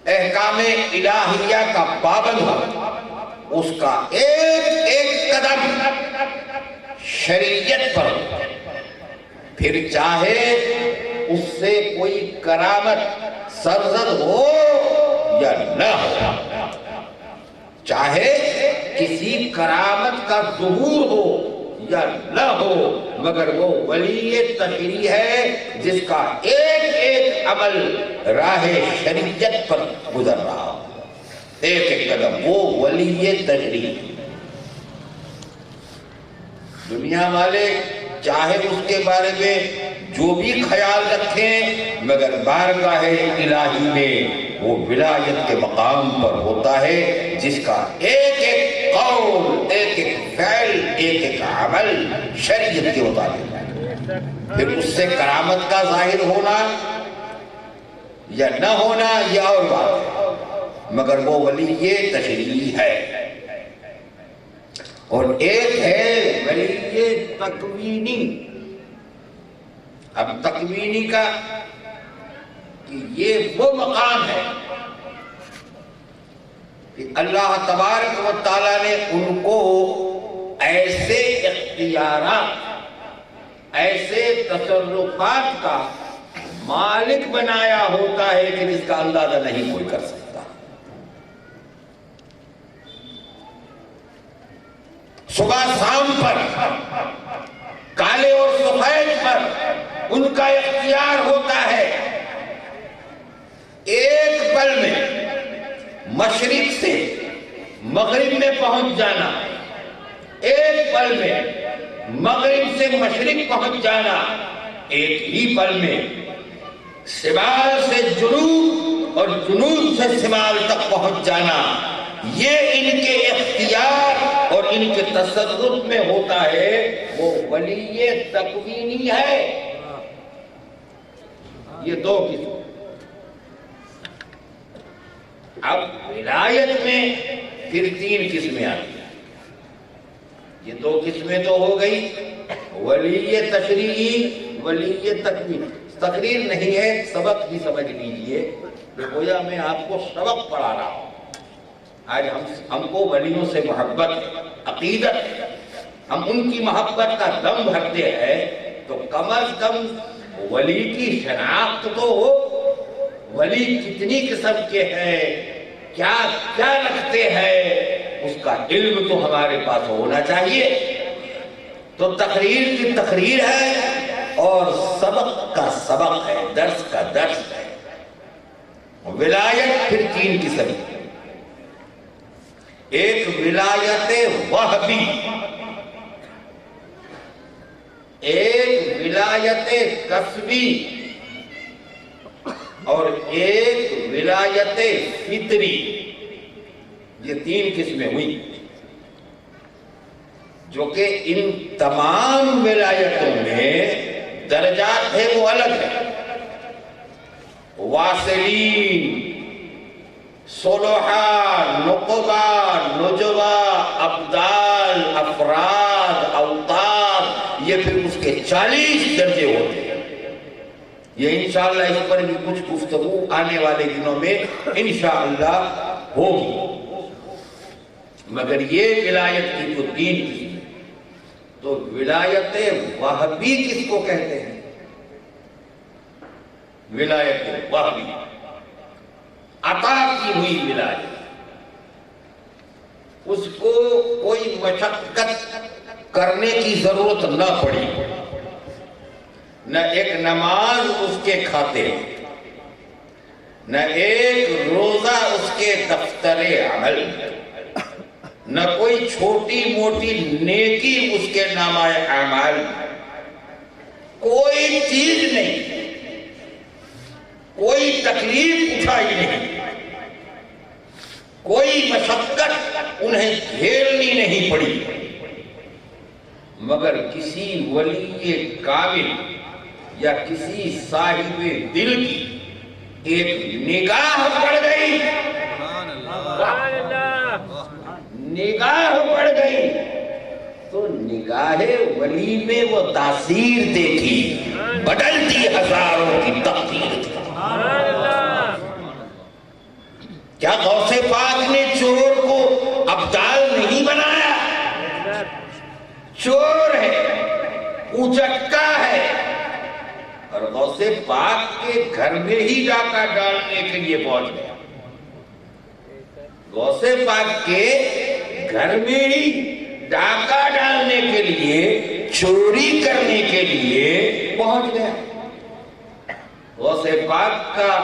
احکام الہیہ کا پابند ہو، اس کا ایک ایک قدم شریعت پر ہو. پھر چاہے اس سے کوئی کرامت سرزد ہو یا نہ ہو، چاہے کسی کرامت کا ظہور ہو یا نہ ہو، مگر وہ ولی تشریع ہے جس کا ایک ایک عمل راہ شریعت پر گزر رہا ہو، ایک ایک قدم. وہ ولی تشریع. دنیا والے چاہے اس کے بارے میں جو بھی خیال رکھیں، مگر بارگاہ الہی میں وہ ولایت کے مقام پر ہوتا ہے جس کا ایک ایک قول، ایک ایک فعل، ایک ایک عمل شریعت کے مطابق ہے. پھر اس سے کرامت کا ظاہر ہونا یا نہ ہونا یہ اور بات ہے، مگر وہ ولی تشریع ہے. اور ایک ہے ولی تکوینی. اب تکوینی کا کہ یہ وہ مقام ہے کہ اللہ تبارک و تعالیٰ نے ان کو ایسے اختیارات، ایسے تصرفات کا مالک بنایا ہوتا ہے کہ جس کا اندازہ نہیں کوئی کر سکتا. صبح شام پر، کالے اور سفید پر ان کا اختیار ہوتا ہے. ایک پل میں مشرق سے مغرب میں پہنچ جانا، ایک پل میں مغرب سے مشرق پہنچ جانا، ایک ہی پل میں شمال سے جنوب اور جنوب سے شمال تک پہنچ جانا. یہ ان کے اختیار اور ان کے تصرف میں ہوتا ہے. وہ ولی تکوینی ہے. یہ دو قسم. اب ولایت میں پھر تین قسمیں آتی ہیں. یہ دو قسمیں تو ہو گئی، ولی تشریعی، ولی تکوینی. تقریر نہیں ہے، سبق ہی سمجھ لیجئے کہ گویا میں آپ کو سبق پڑھا رہا ہوں. آج ہم کو ولیوں سے محبت، عقیدت، ہم ان کی محبت کا دم بھرتے ہیں، تو کم از کم ولی کی شناخت تو ہو. ولی کتنی قسم کے ہیں، کیا کیا رکھتے ہیں، اس کا علم تو ہمارے پاس ہونا چاہیے. تو تقریر کی تقریر ہے اور سبق کا سبق ہے، درس کا درس ہے. ولایت پھر تین قسم کی. ایک ولایت وہبی، ایک ولایت کسبی، اور ایک ولایت فطری. یہ تین قسمیں ہوئی جو کہ ان تمام ولایتوں میں درجات ہیں وہ الگ ہیں. واصلین، صلحاء، نقباء، نجباء، ابدال، افراد، اوتاد، یہ پھر اس کے 40 درجے ہوتے ہیں. یہ انشاءاللہ اس پر بھی کچھ گفتگو آنے والے دنوں میں انشاءاللہ ہوگی. مگر یہ ولایت کی جو تین قسم، تو ولایت وہبی کس کو کہتے ہیں؟ ولایت وہبی، عطا کی ہوئی ولایت. اس کو کوئی مشقت کرنے کی ضرورت نہ پڑی، نہ ایک نماز اس کے کھاتے، نہ ایک روزہ اس کے دفتر عمل، نہ کوئی چھوٹی موٹی نیکی اس کے نامہ اعمال. کوئی چیز نہیں، کوئی تکلیف اٹھائی نہیں. کوئی مشقت انہیں جھیلنی نہیں پڑی، مگر کسی ولی کامل یا کسی صاحب دل کی ایک نگاہ پڑ گئی، نگاہ پڑ گئی تو نگاہ ولی میں وہ تاثیر دیکھی، بدلتی ہزاروں کی تقدیر تھی۔ کیا غوث پاک نے چور کو ابدال نہیں بنایا؟ چور ہے، اچکا ہے، اور غوث پاک کے گھر میں ہی ڈاکہ ڈالنے کے لیے پہنچ گیا۔ غوث پاک کے گھر میں ہی ڈاکہ ڈالنے کے لیے، چوری کرنے کے لیے پہنچ گیا۔ غوث پاک کا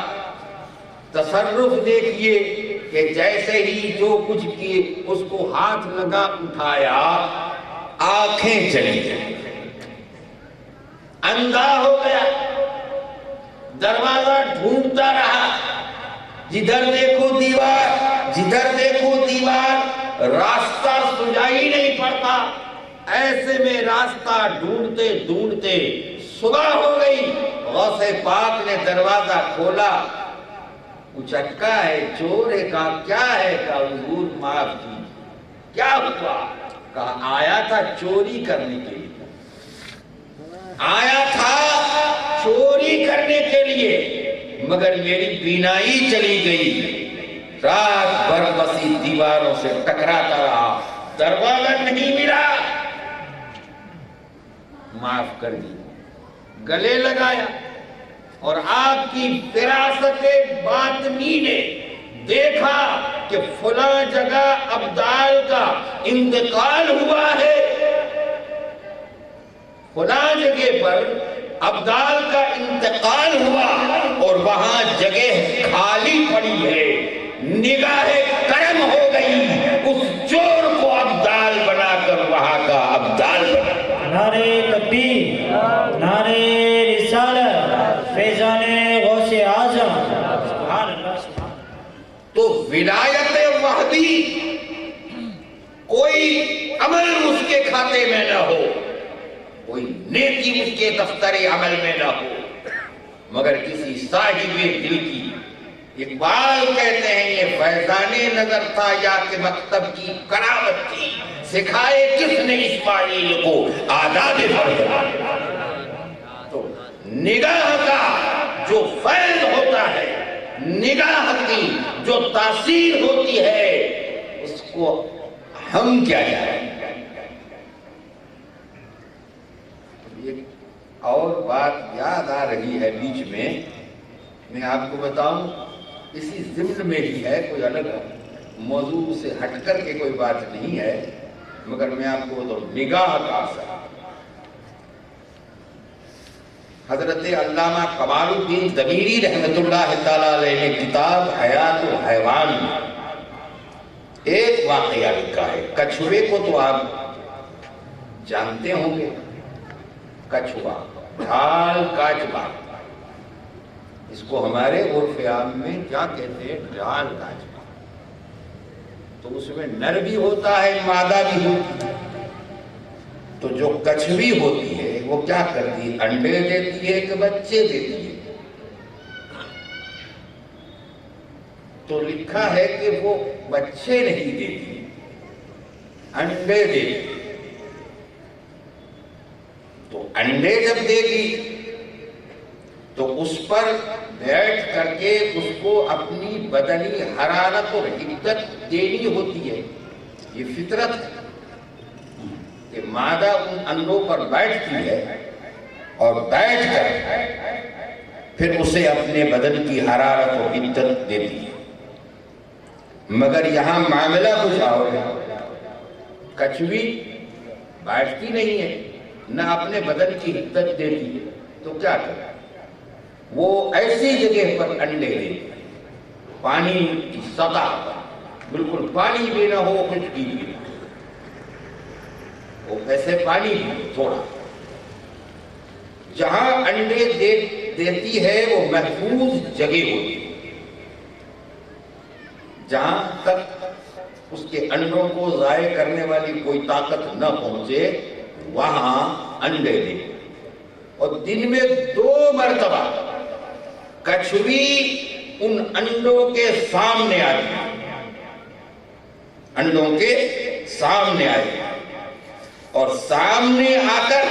تصرف دیکھیے کہ جیسے ہی جو کچھ کیے اس کو ہاتھ لگا اٹھایا، آنکھیں چلی گئی، اندھا ہو گیا، دروازہ ڈھونڈتا رہا، جدھر دیکھو دیوار، جدھر دیکھو دیوار، راستہ سجائی نہیں پڑتا۔ ایسے میں راستہ ڈھونڈتے ڈھونڈتے صبح ہو گئی۔ غوث پاک نے دروازہ کھولا، اچکا ہے، چور ہے، کہا کیا ہے؟ کہا حضور معاف کیجیے۔ کیا ہوا؟ کہا آیا تھا چوری کرنے کے لیے، آیا تھا چوری کرنے کے لیے، مگر میری بینائی چلی گئی، رات بھر بسی دیواروں سے ٹکراتا رہا، دروازہ نہیں ملا، معاف کر دی۔ گلے لگایا، اور آپ کی فراست باطنی نے دیکھا کہ فلاں جگہ ابدال کا انتقال ہوا ہے، فلاں جگہ پر ابدال کا انتقال ہوا، اور وہاں جگہ خالی پڑی ہے۔ نگاہ کرم ہو گئی، اس چور کو ابدال بنا کر وہاں کا ابدال بنا۔ نعرہ تکبیر، نعرہ رسالت، فیضان غوث اعظم، سبحان اللہ سبحان اللہ۔ تو ولایت وحدی کوئی عمل اس کے کھاتے میں نہ ہو، کوئی نیکی اس کے دفتر عمل میں نہ ہو، مگر کسی صاحب دل کی۔ اقبال کہتے ہیں یہ فیضان نظر تھا یا کہ مکتب کی کراوت تھی، سکھائے کس نے اسماعیل کو آداب فرض۔ تو نگاہ کا جو فیض ہوتا ہے، نگاہ کی جو تاثیر ہوتی ہے، اس کو ہم کیا جائیں۔ ایک اور بات یاد آ رہی ہے بیچ میں آپ کو بتاؤں، اسی ضمن میں ہی ہے، کوئی الگ موضوع سے ہٹ کر کے کوئی بات نہیں ہے، مگر میں آپ کو تو نگاہ کا اثر۔ حضرت علامہ کمال الدین دمیری رحمت اللہ تعالیٰ علیہ نے کتاب حیات الحیوان میں ایک واقعہ لکھا ہے۔ کچھوے کو تو آپ جانتے ہوں گے، کچھوا، ڈھال کاچبا، اس کو ہمارے عرف عام میں کیا کہتے ہیں؟ ڈھال کاچبا۔ تو اس میں نر بھی ہوتا ہے، مادہ بھی ہوتی ہے۔ تو جو کچھوی ہوتی ہے وہ کیا کرتی ہے؟ انڈے دیتی ہے کہ بچے دیتی ہے؟ تو لکھا ہے کہ وہ بچے نہیں دیتی، انڈے دیتی۔ تو انڈے جب دے گی تو اس پر بیٹھ کر کے اس کو اپنی بدنی حرارت اور حدت دینی ہوتی ہے۔ یہ فطرت ہے کہ مادہ ان انڈوں پر بیٹھتی ہے اور بیٹھ کر پھر اسے اپنے بدن کی حرارت اور حدت دیتی ہے۔ مگر یہاں معاملہ کچھ اور ہے، کچھوی بیٹھتی نہیں ہے، نہ اپنے بدن کی حدت دیتی ہے، تو کیا کرے؟ وہ ایسی جگہ پر انڈے دیتی ہے، پانی کی سطح پر، بالکل پانی بھی نہ ہو، کچھ بھی نہ ہو، وہ ایسے پانی بھی تھوڑا۔ جہاں انڈے دیتی ہے وہ محفوظ جگہ ہوتی ہے، جہاں تک اس کے انڈوں کو ضائع کرنے والی کوئی طاقت نہ پہنچے وہاں انڈے دے، اور دن میں 2 مرتبہ کچھوی ان انڈوں کے سامنے آئی، انڈوں کے سامنے آئی، اور سامنے آ کر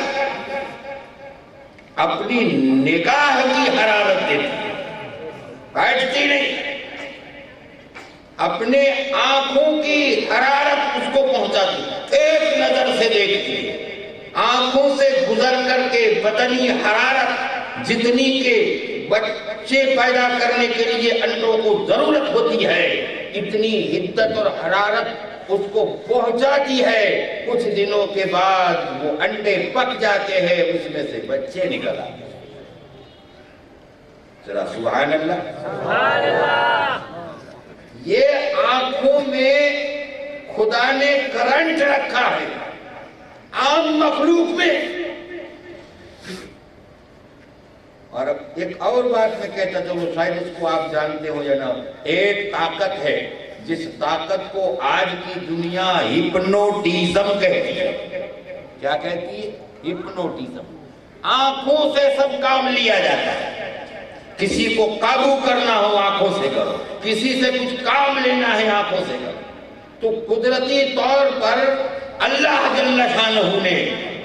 اپنی نگاہ کی حرارت دیتی، بیٹھتی نہیں، اپنے آنکھوں کی حرارت اس کو پہنچاتی، ایک نظر سے دیکھتی، آنکھوں سے گزر کر کے بدنی حرارت جتنی کے بچے پیدا کرنے کے لیے انڈوں کو ضرورت ہوتی ہے، اتنی حدت اور حرارت اس کو پہنچاتی ہے۔ کچھ دنوں کے بعد وہ انڈے پک جاتے ہیں، اس میں سے بچے نکل آتے ہیں۔ ذرا سبحان اللہ، سبحان اللہ۔ یہ آنکھوں میں خدا نے کرنٹ رکھا ہے، عام مخلوق میں۔ اور اب ایک اور بات میں کہتا تھا، وہ شاید اس کو آپ جانتے ہو یا نہ، ایک طاقت ہے جس طاقت کو آج کی دنیا ہپنوٹیزم کہتی ہے۔ کیا کہتی ہے؟ ہپنوٹیزم۔ آنکھوں سے سب کام لیا جاتا ہے، کسی کو قابو کرنا ہو آنکھوں سے کرو، کسی سے کچھ کام لینا ہے آنکھوں سے کرو۔ تو قدرتی طور پر اللہ جل شانہ نے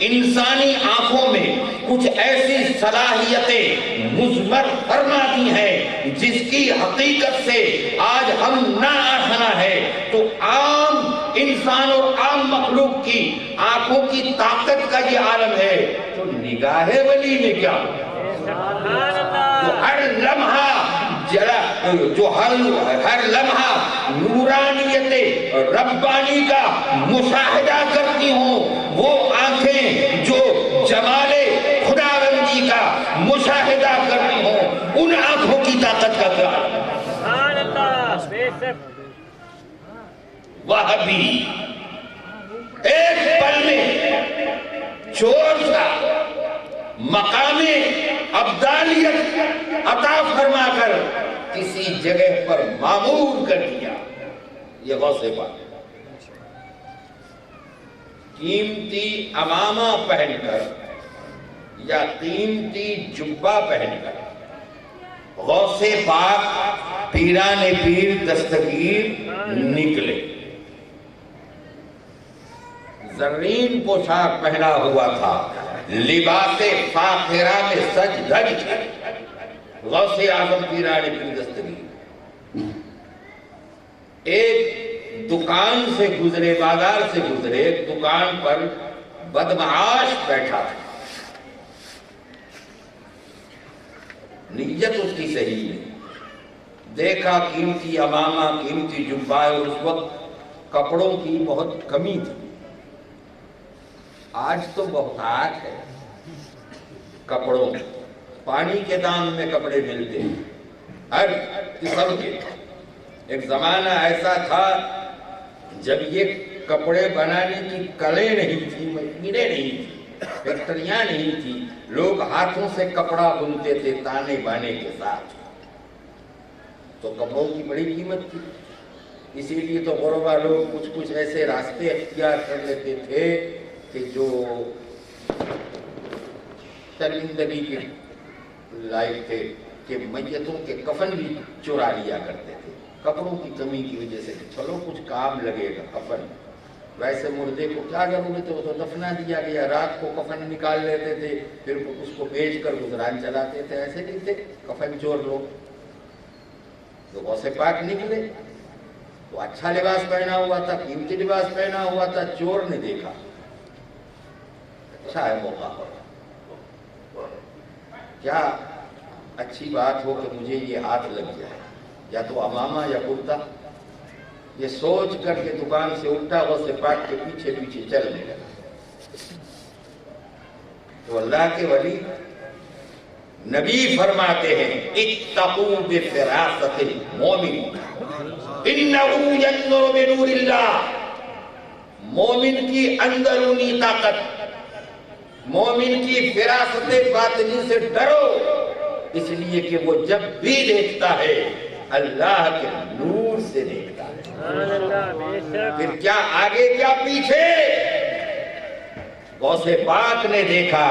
انسانی آنکھوں میں کچھ ایسی صلاحیتیں مضمر فرما دی ہیں جس کی حقیقت سے آج ہم نا آشنا ہے۔ تو عام انسان اور عام مخلوق کی آنکھوں کی طاقت کا یہ عالم ہے، تو نگاہ ولی میں کیا جو ہر لمحہ نورانیت ربانی کا مشاہدہ کرتی ہوں، وہ آنکھیں جو جمال خداوندی کا مشاہدہ کرتی ہوں، ان آنکھوں کی طاقت کا کیا؟ وہ بھی ایک پل میں چور تھا، مقام ابدالیت عطا فرما کر کسی جگہ پر معمور کر دیا۔ یہ غوث پاک قیمتی عمامہ پہن کر یا قیمتی جبہ پہن کر غوث پاک پیران پیر دستگیر نکلے، زرین پوشاک پہنا ہوا تھا، لباس فاخرہ میں سج دھج تھے، غوث اعظم پیران پیر دستگیر ایک دکان سے گزرے، بازار سے گزرے، ایک دکان پر بدمعاش بیٹھا تھا، نیت اس کی صحیح ہے، دیکھا قیمتی عمامہ قیمتی جبہ، اور اس وقت کپڑوں کی بہت کمی تھی۔ آج تو بہتات ہے کپڑوں، پانی کے دام میں کپڑے ملتے ہیں ہر قسم کے۔ ایک زمانہ ایسا تھا جب یہ کپڑے بنانے کی کلیں نہیں تھی، مشینیں نہیں تھی، فیکٹریاں نہیں تھی، لوگ ہاتھوں سے کپڑا بنتے تھے تانے بانے کے ساتھ، تو کپڑوں کی بڑی قیمت تھی۔ اسی لیے تو غربا لوگ کچھ ایسے راستے اختیار کر لیتے تھے کہ جو شرمندگی کے لائق تھے، کہ میتوں کے کفن بھی چرا لیا کرتے تھے کپڑوں کی کمی کی وجہ سے، کہ چلو کچھ کام لگے گا کفن، ویسے مردے کو کیا ضرورت ہے، وہ تو دفنا دیا گیا، رات کو کفن نکال لیتے تھے، پھر اس کو بیچ کر گزران چلاتے تھے، ایسے نہیں تھے کفن چور لوگ۔ تو غوث پاک نکلے تو اچھا لباس پہنا ہوا تھا، قیمتی لباس پہنا ہوا تھا، چور نے دیکھا اچھا ہے موقع، کیا اچھی بات ہو کہ مجھے یہ ہاتھ لگ جائے، یا تو عمامہ یا کرتا، یہ سوچ کر کے دکان سے اٹھا، غوث پاک کے پیچھے پیچھے چلنے لگا۔ تو اللہ کے ولی نبی فرماتے ہیں اتقوا بفراست المومن انہو ینظر بنور اللہ، مومن کی اندرونی طاقت، مومن کی فراست باطنی سے ڈرو، اس لیے کہ وہ جب بھی دیکھتا ہے اللہ کے نور سے دیکھتا ہے۔ پھر کیا آگے کیا پیچھے؟ غوث پاک نے دیکھا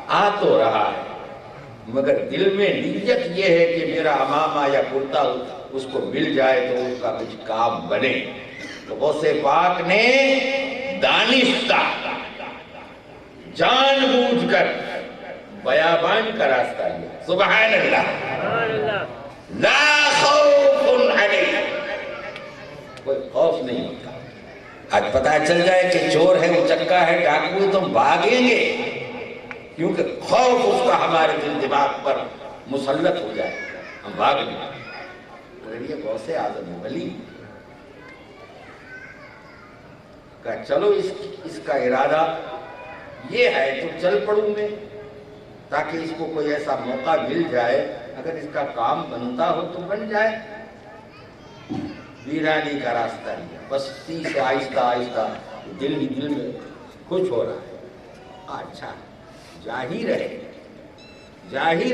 آ تو رہا ہے مگر دل میں نیت یہ ہے کہ میرا امامہ یا کرتا اس کو مل جائے تو اس کا کچھ کام بنے. تو غوث پاک نے دانستہ جان بوجھ کر بیابان کا راستہ لیا. سبحان اللہ. لا خوف علیہ، کوئی خوف نہیں ہوتا. آج پتہ چل جائے کہ چور ہے، اچکا ہے، ڈاکو ہے تو ہم بھاگیں گے کیونکہ خوف اس کا ہمارے دل دماغ پر مسلط ہو جائے، ہم بھاگ لیں. مگر یہ غوث اعظم ولی کہا چلو اس کا ارادہ یہ ہے تو چل پڑوں میں تاکہ اس کو کوئی ایسا موقع مل جائے، اگر اس کا کام بنتا ہو تو بن جائے. ویرانی کا راستہ لیا. بستی سے آہستہ آہستہ دل ہی دل میں خوش ہو رہا ہے. اچھا جا ہی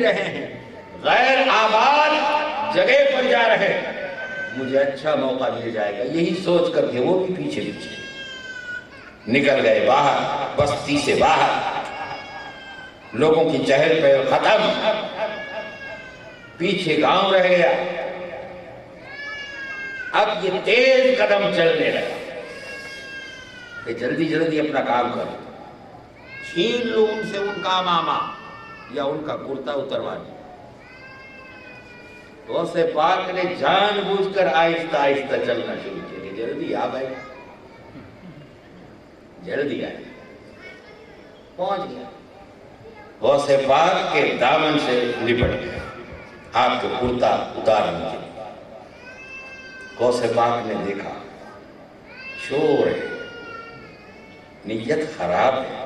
رہے ہیں غیر آباد جگہ پر جا رہے ہیں، مجھے اچھا موقع مل جائے گا. یہی سوچ کر کے وہ بھی پیچھے نکل گئے باہر، بستی سے باہر. لوگوں کی چہل پہل ختم، پیچھے گاؤں رہ گیا. اب یہ تیز قدم چلنے لگا کہ جلدی جلدی اپنا کام کرو، چھین لو ان سے ان کا امامہ یا ان کا کرتا اتروا دو. غوث پاک نے جان بوجھ کر آہستہ آہستہ چلنا شروع کیا کہ جلدی آ بھائی، جلدی آئے. پہنچ گیا، غوث پاک کے دامن سے لپٹ گیا، آپ کے کرتا اتارنے کے. غوث پاک نے دیکھا شور ہے، نیت خراب ہے،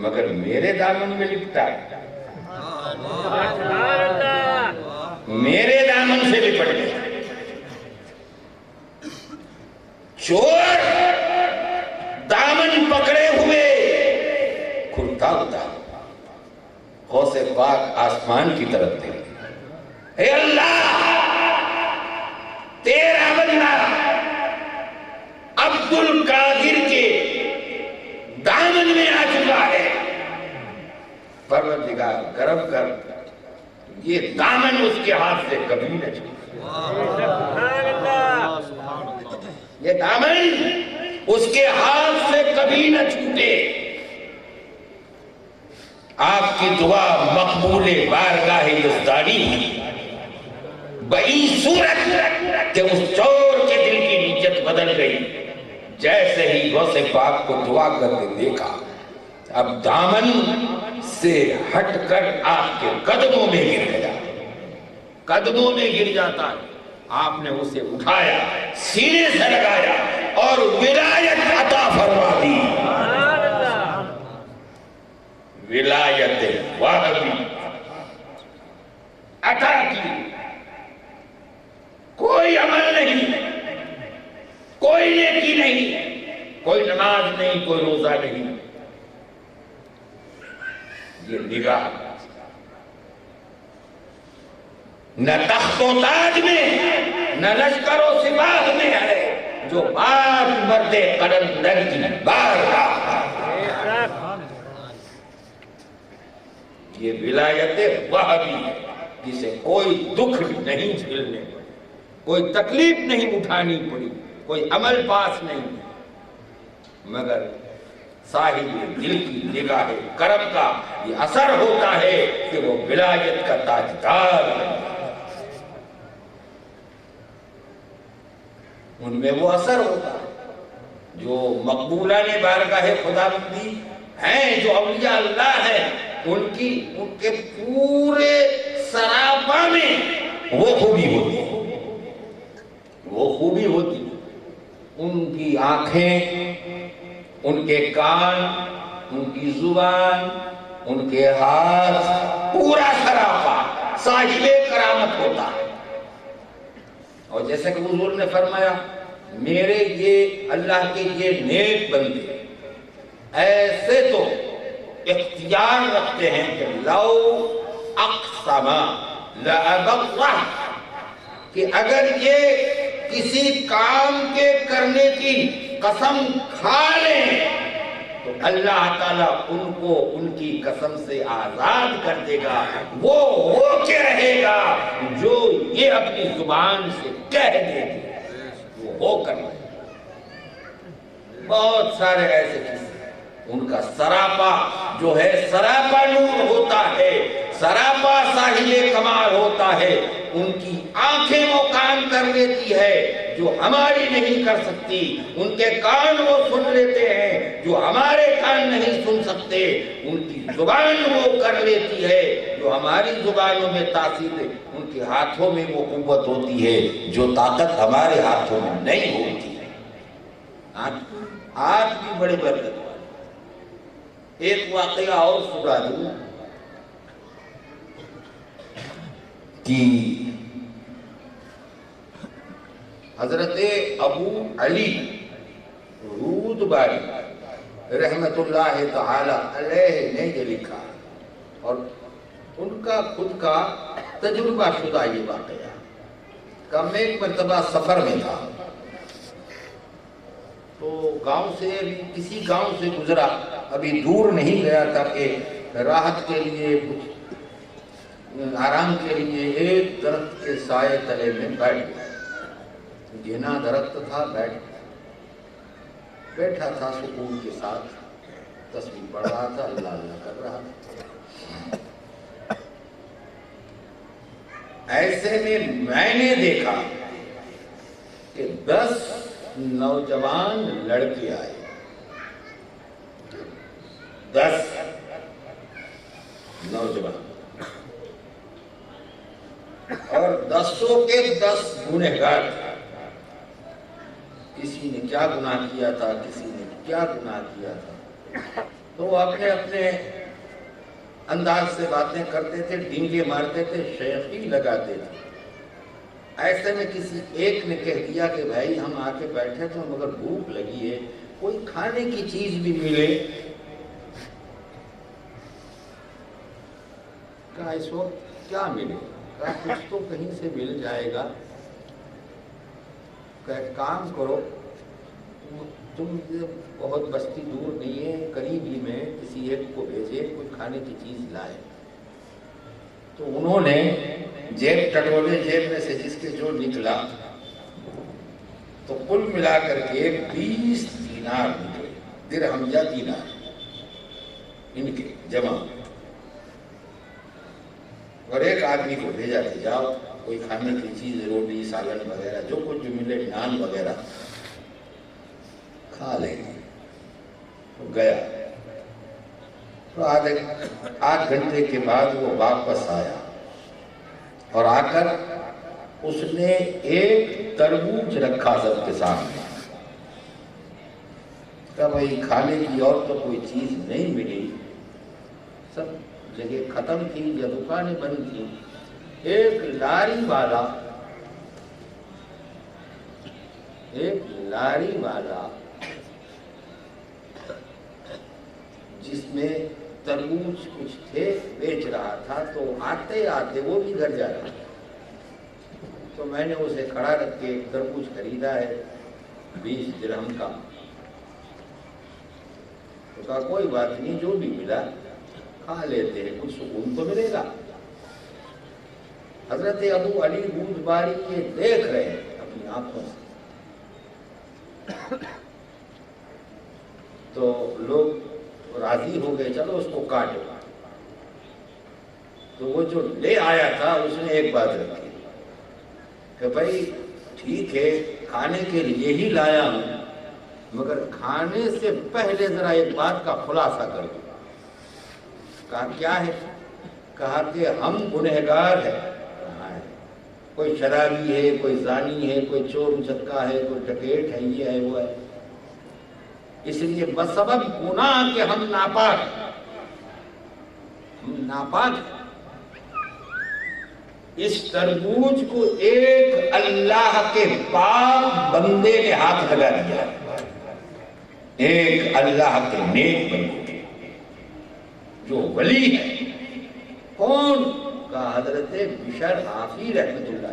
مگر میرے دامن میں لپٹا ہے، میرے دامن سے لپٹ گیا. چور دامن پکڑے ہوئے کرتا اتار. غوث پاک آسمان کی طرف دیکھے، اے اللہ تیرا بندہ عبد القادر کے دامن میں آ چکا ہے. پروردگار کرم کر یہ دامن اس کے ہاتھ سے کبھی نہ چھوٹے، یہ دامن اس کے ہاتھ سے کبھی نہ چھوٹے. آپ کی دعا مقبول بارگاہ یزدانی ہوئی بئی صورت کہ اس چور کے دل کی نیت بدل گئی. جیسے ہی غوث پاک کو دعا کر کے دیکھا، اب دامن سے ہٹ کر آپ کے قدموں میں گر گیا، قدموں میں گر جاتا ہے. آپ نے اسے اٹھایا، سینے سے لگایا اور ولایت عطا فرما دی. ولایت وہابی عطا کی. کوئی عمل نہیں، کوئی نیکی نہیں، کوئی نماز نہیں، کوئی روزہ نہیں. یہ نگاہ نہ تخت و تاج میں نہ لشکر و سپاہ میں ہے، جو بات مرد قلندر کی بارگاہ. یہ ولایت وہابی ہے جسے کوئی دکھ نہیں جھیلنے پڑی، کوئی تکلیف نہیں اٹھانی پڑی، کوئی عمل پاس نہیں، مگر صاحب دل کی نگاہ کرم کا یہ اثر ہوتا ہے کہ وہ ولایت کا تاجدار بن جاتا ہے. ان میں وہ اثر ہوتا ہے جو مقبولان بارگاہ خداوندی ہیں، جو اولیاء اللہ ہیں، ان کے پورے سراپا میں وہ خوبی ہوتی ہے، وہ خوبی ہوتی ہے. ان کی آنکھیں، ان کے کان، ان کی زبان، ان کے ہاتھ، پورا سراپا صاحب کرامت ہوتا ہے. اور جیسے کہ حضور نے فرمایا، میرے یہ اللہ کے یہ نیک بندے ایسے تو اختیار رکھتے ہیں کہ لو اقسم لأبرہ، کہ اگر یہ کسی کام کے کرنے کی قسم کھا لیں تو اللہ تعالیٰ ان کو ان کی قسم سے آزاد کر دے گا. وہ ہو کے رہے گا جو یہ اپنی زبان سے کہہ دے گا، وہ ہو کر رہے گا. بہت سارے ایسے قصے، ان کا سراپا جو ہے سراپا نور ہوتا ہے، سراپا ساحل کمال ہوتا ہے. ان کی آنکھیں وہ کام کر لیتی ہے جو ہماری نہیں کر سکتی، ان کے کان وہ سن لیتے ہیں جو ہمارے کان نہیں سن سکتے، ان کی زبان وہ کر لیتی ہے جو ہماری زبانوں میں تاثیر ہے، ان کے ہاتھوں میں وہ قوت ہوتی ہے جو طاقت ہمارے ہاتھوں میں نہیں ہوتی ہے. ہاتھ بھی بڑے برکت والے. ایک واقعہ اور سنا دوں کہ حضرت ابو علی رودباری رحمت اللہ تعالی علیہ نے یہ لکھا، اور ان کا خود کا تجربہ شدہ یہ واقعہ کہ میں ایک مرتبہ سفر میں تھا، تو گاؤں سے کسی گاؤں سے گزرا، ابھی دور نہیں گیا تھا کہ راحت کے لیے کچھ آرام کے لیے ایک درخت کے سائے تلے میں بیٹھ گیا. گھنا درخت تھا، بیٹھا تھا سکون کے ساتھ، تسبیح پڑھ رہا تھا، اللہ اللہ کر رہا تھا. ایسے میں نے دیکھا کہ 10 نوجوان لڑکے آئے. 10 نوجوان، اور 10 کے 10 گنہگار تھے. کسی نے کیا گناہ کیا تھا، کسی نے کیا گناہ کیا تھا، تو وہ اپنے اپنے انداز سے باتیں کرتے تھے، ڈینگے مارتے تھے، شیخی لگاتے تھے. ایسے میں کسی ایک نے کہہ دیا کہ بھائی ہم آ کے بیٹھے تھے مگر بھوک لگی ہے، کوئی کھانے کی چیز بھی ملے. کہا اس وقت کیا ملے؟ کہا کچھ تو کہیں سے مل جائے گا. کہ کام کرو، تم بہت بستی دور نہیں ہے، قریب ہی میں کسی ایک کو بھیجے کوئی کھانے کی چیز لائے. تو انہوں نے جیب ٹٹولے، جیب میں سے جس کے جو نکلا تو کل ملا کر کے 20 دینار نکلے، درہم یا دینار ان کے جمع. اور ایک آدمی کو بھیجا کہ جاؤ کوئی کھانے کی چیز، روٹی سالن وغیرہ جو کچھ جو ملے، نان وغیرہ کھا لیں گے. تو گیا، تو آدھ گھنٹے کے بعد وہ واپس آیا، اور آ کر اس نے ایک تربوز رکھا سب کے سامنے. کہ بھائی کھانے کی اور تو کوئی چیز نہیں ملی، سب جگہ ختم تھی یا دکانیں بند تھی. ایک لاری والا جس میں تربوز کچھ تھے بیچ رہا تھا، تو آتے آتے وہ بھی گھر جا رہا تھا. تو میں نے اسے کھڑا رکھ کے ایک تربوز خریدا ہے 20 درہم کا. تو کہا کوئی بات نہیں، جو بھی ملا کھا لیتے ہیں، کچھ سکون تو ملے گا. حضرت ابو علی رودباری یہ دیکھ رہے ہیں اپنی آنکھوں سے. تو لوگ راضی ہو گئے، چلو اس کو کاٹو. تو وہ جو لے آیا تھا اس نے ایک بات رکھی کہ بھائی ٹھیک ہے کھانے کے لیے ہی لایا ہوں، مگر کھانے سے پہلے ذرا ایک بات کا خلاصہ کر دوں. کہا کیا ہے؟ کہا کہ ہم گنہگار ہیں. کوئی شرابی ہے، کوئی زانی ہے، کوئی چور چکا ہے، کوئی ڈکیٹ ہے، یہ ہے وہ ہے. اس لیے بسبب گناہ کہ ہم ناپاک ہیں. اس تربوز کو ایک اللہ کے پاک بندے نے ہاتھ لگا دیا، ایک اللہ کے نیک بندے جو ولی ہے. کون؟ کا حضرت بشر حافی رحمت اللہ.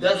10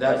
10,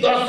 10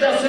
10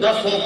10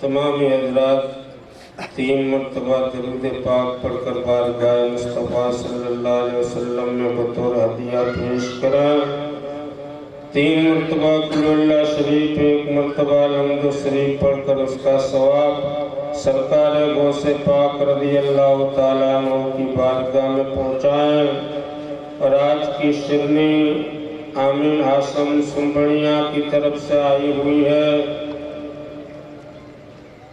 تمام حضرات 3 مرتبہ درود پاک پڑھ کر بارگاہ مصطفیٰ صلی اللہ علیہ وسلم میں بطور ہدیہ پیش کریں 3 مرتبہ قل اللہ شریف 1 مرتبہ الحمد شریف پڑھ کر اس کا ثواب سرکار غوث پاک رضی اللہ تعالیٰ عنہ کی بارگاہ میں پہنچائیں اور آج کی شرنی آمین حاسم سنبڑیاں کی طرف سے آئی ہوئی ہے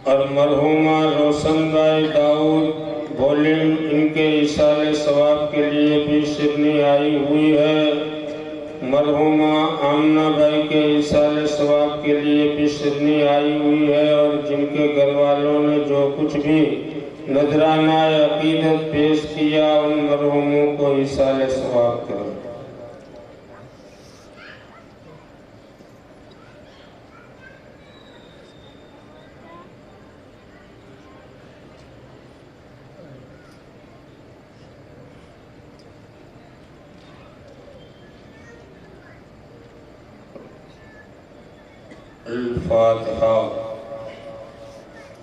اور مرحومہ روشن بھائی داؤد بولن ان کے ایصال ثواب کے لیے بھی شرنی آئی ہوئی ہے مرحومہ آمنہ بھائی کے ایصال ثواب کے لیے بھی شرنی آئی ہوئی ہے اور جن کے گھر والوں نے جو کچھ بھی نذرانہ عقیدت پیش کیا ان مرحوموں کو ایصال ثواب کریں الفاتحہ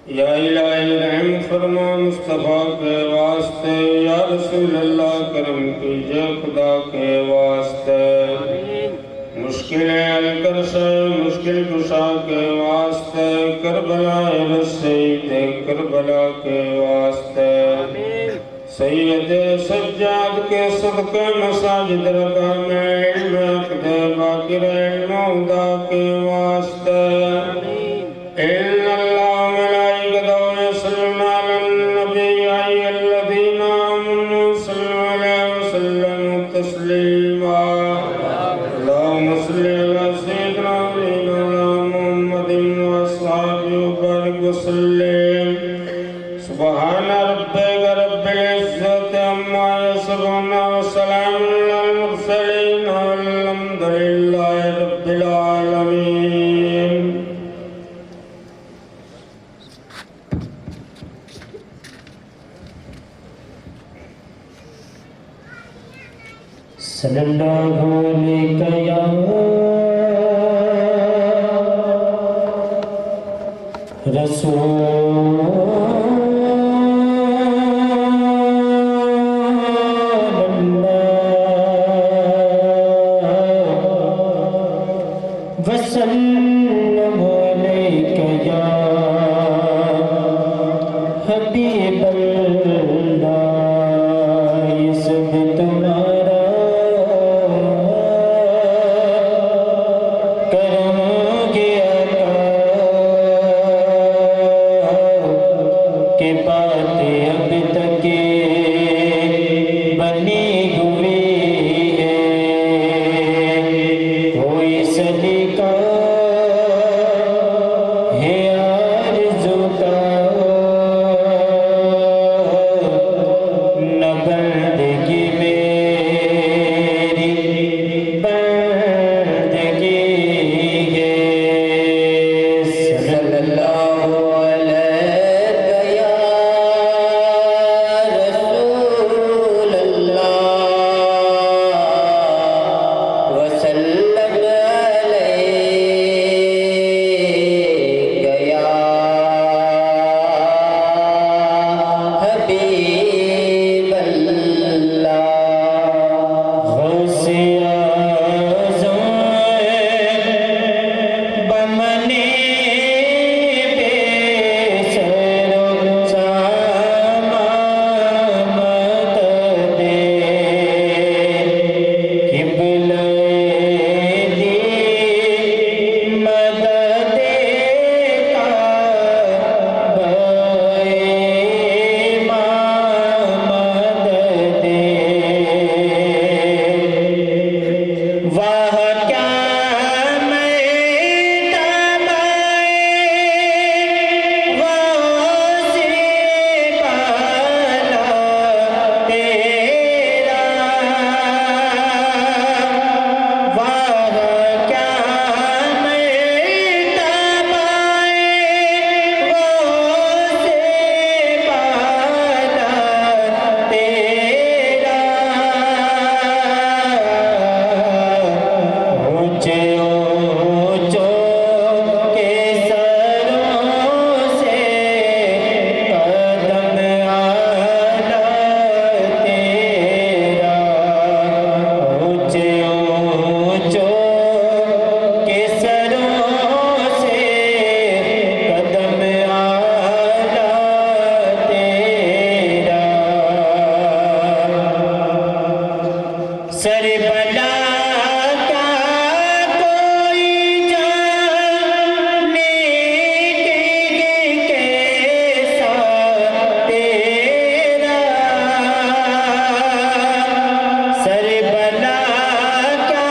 یا الہی رحم فرما مصطفیٰ کے واسطے یا رسول اللہ کرم کیجئے خدا کے واسطے مشکلیں حل کر سے مشکل کشا کے واسطے کربلا رسید کربلا کے واسطے سید سجاد کے صدقے مساجد رکھا میں علم عقد باقر علم ہدا کے واسطے ان اللہ ملائکتہ یصلون علی النبی یا ایھا الذین آمنوا صلوا علیہ وسلم تسلیما اللہم صلی علی سیدنا محمد واصحابہ وبارک وسلم سبحان ربک رب العزت عما یصفون وسلام علی المرسلین والحمد للہ رب العالمین صلی اللہ علیہ یا رسول وسلم علیک یا حبیب اللہ یہ سب تمہارا کرم گیا سر بلا کا کوئی جانے کیسا تیرا سر بلا کا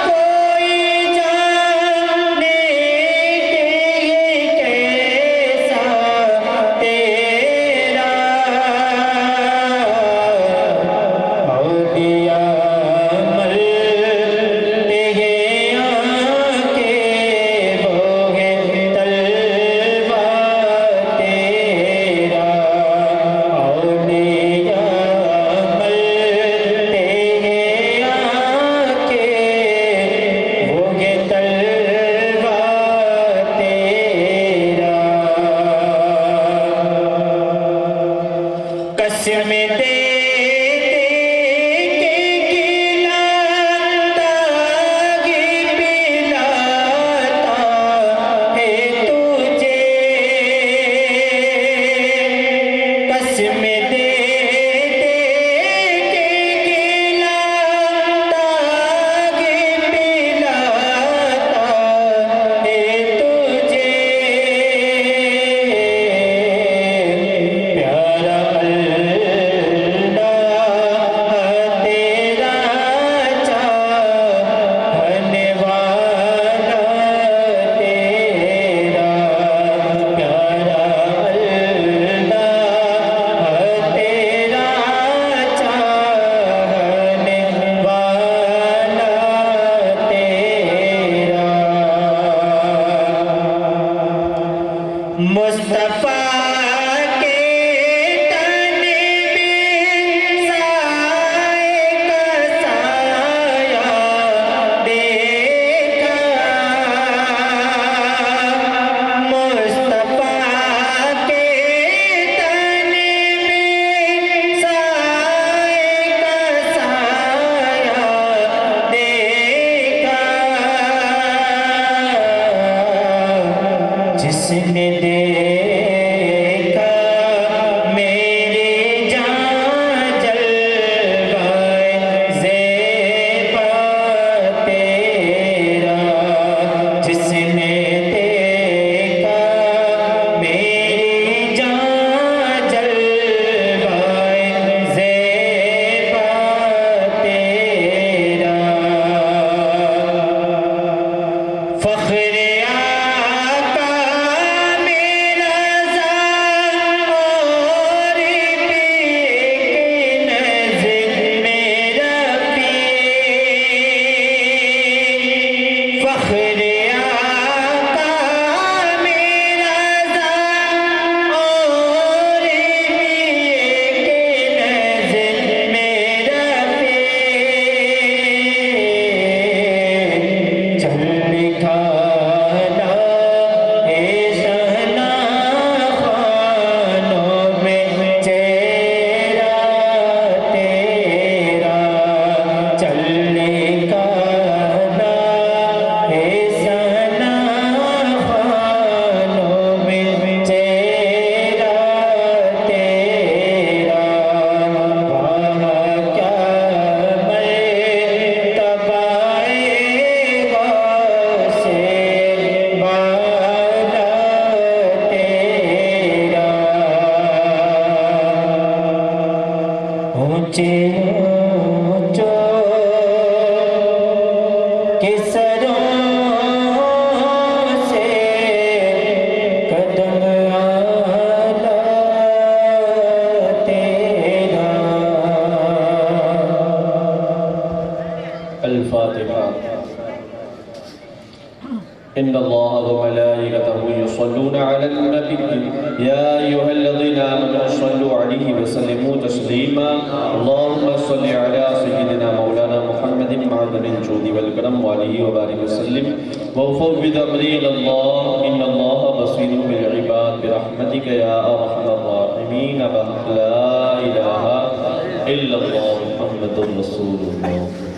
کوئی جانے کیسا تیرا قسم دے مصطفیٰ کے تن میں سائے کا سایہ دیکھا مصطفیٰ کے تن میں سائے کا سایہ دیکھا جس نے دیکھا میری جان جلوائے زیبا تیرا جس نے دیکھا میری جان جلوائے زیبا تیرا فخر إن الله وملائكته يصلون على النبي يا أيها الذين آمنوا صلوا عليه وسلموا تسليما اللهم صل على سيدنا مولانا محمد معدن الجود والكرم وآله وبارك وسلم وفوض أمري إلى الله إن الله بصير بالعباد برحمتك يا أرحم الراحمين لا إله إلا الله محمد رسول الله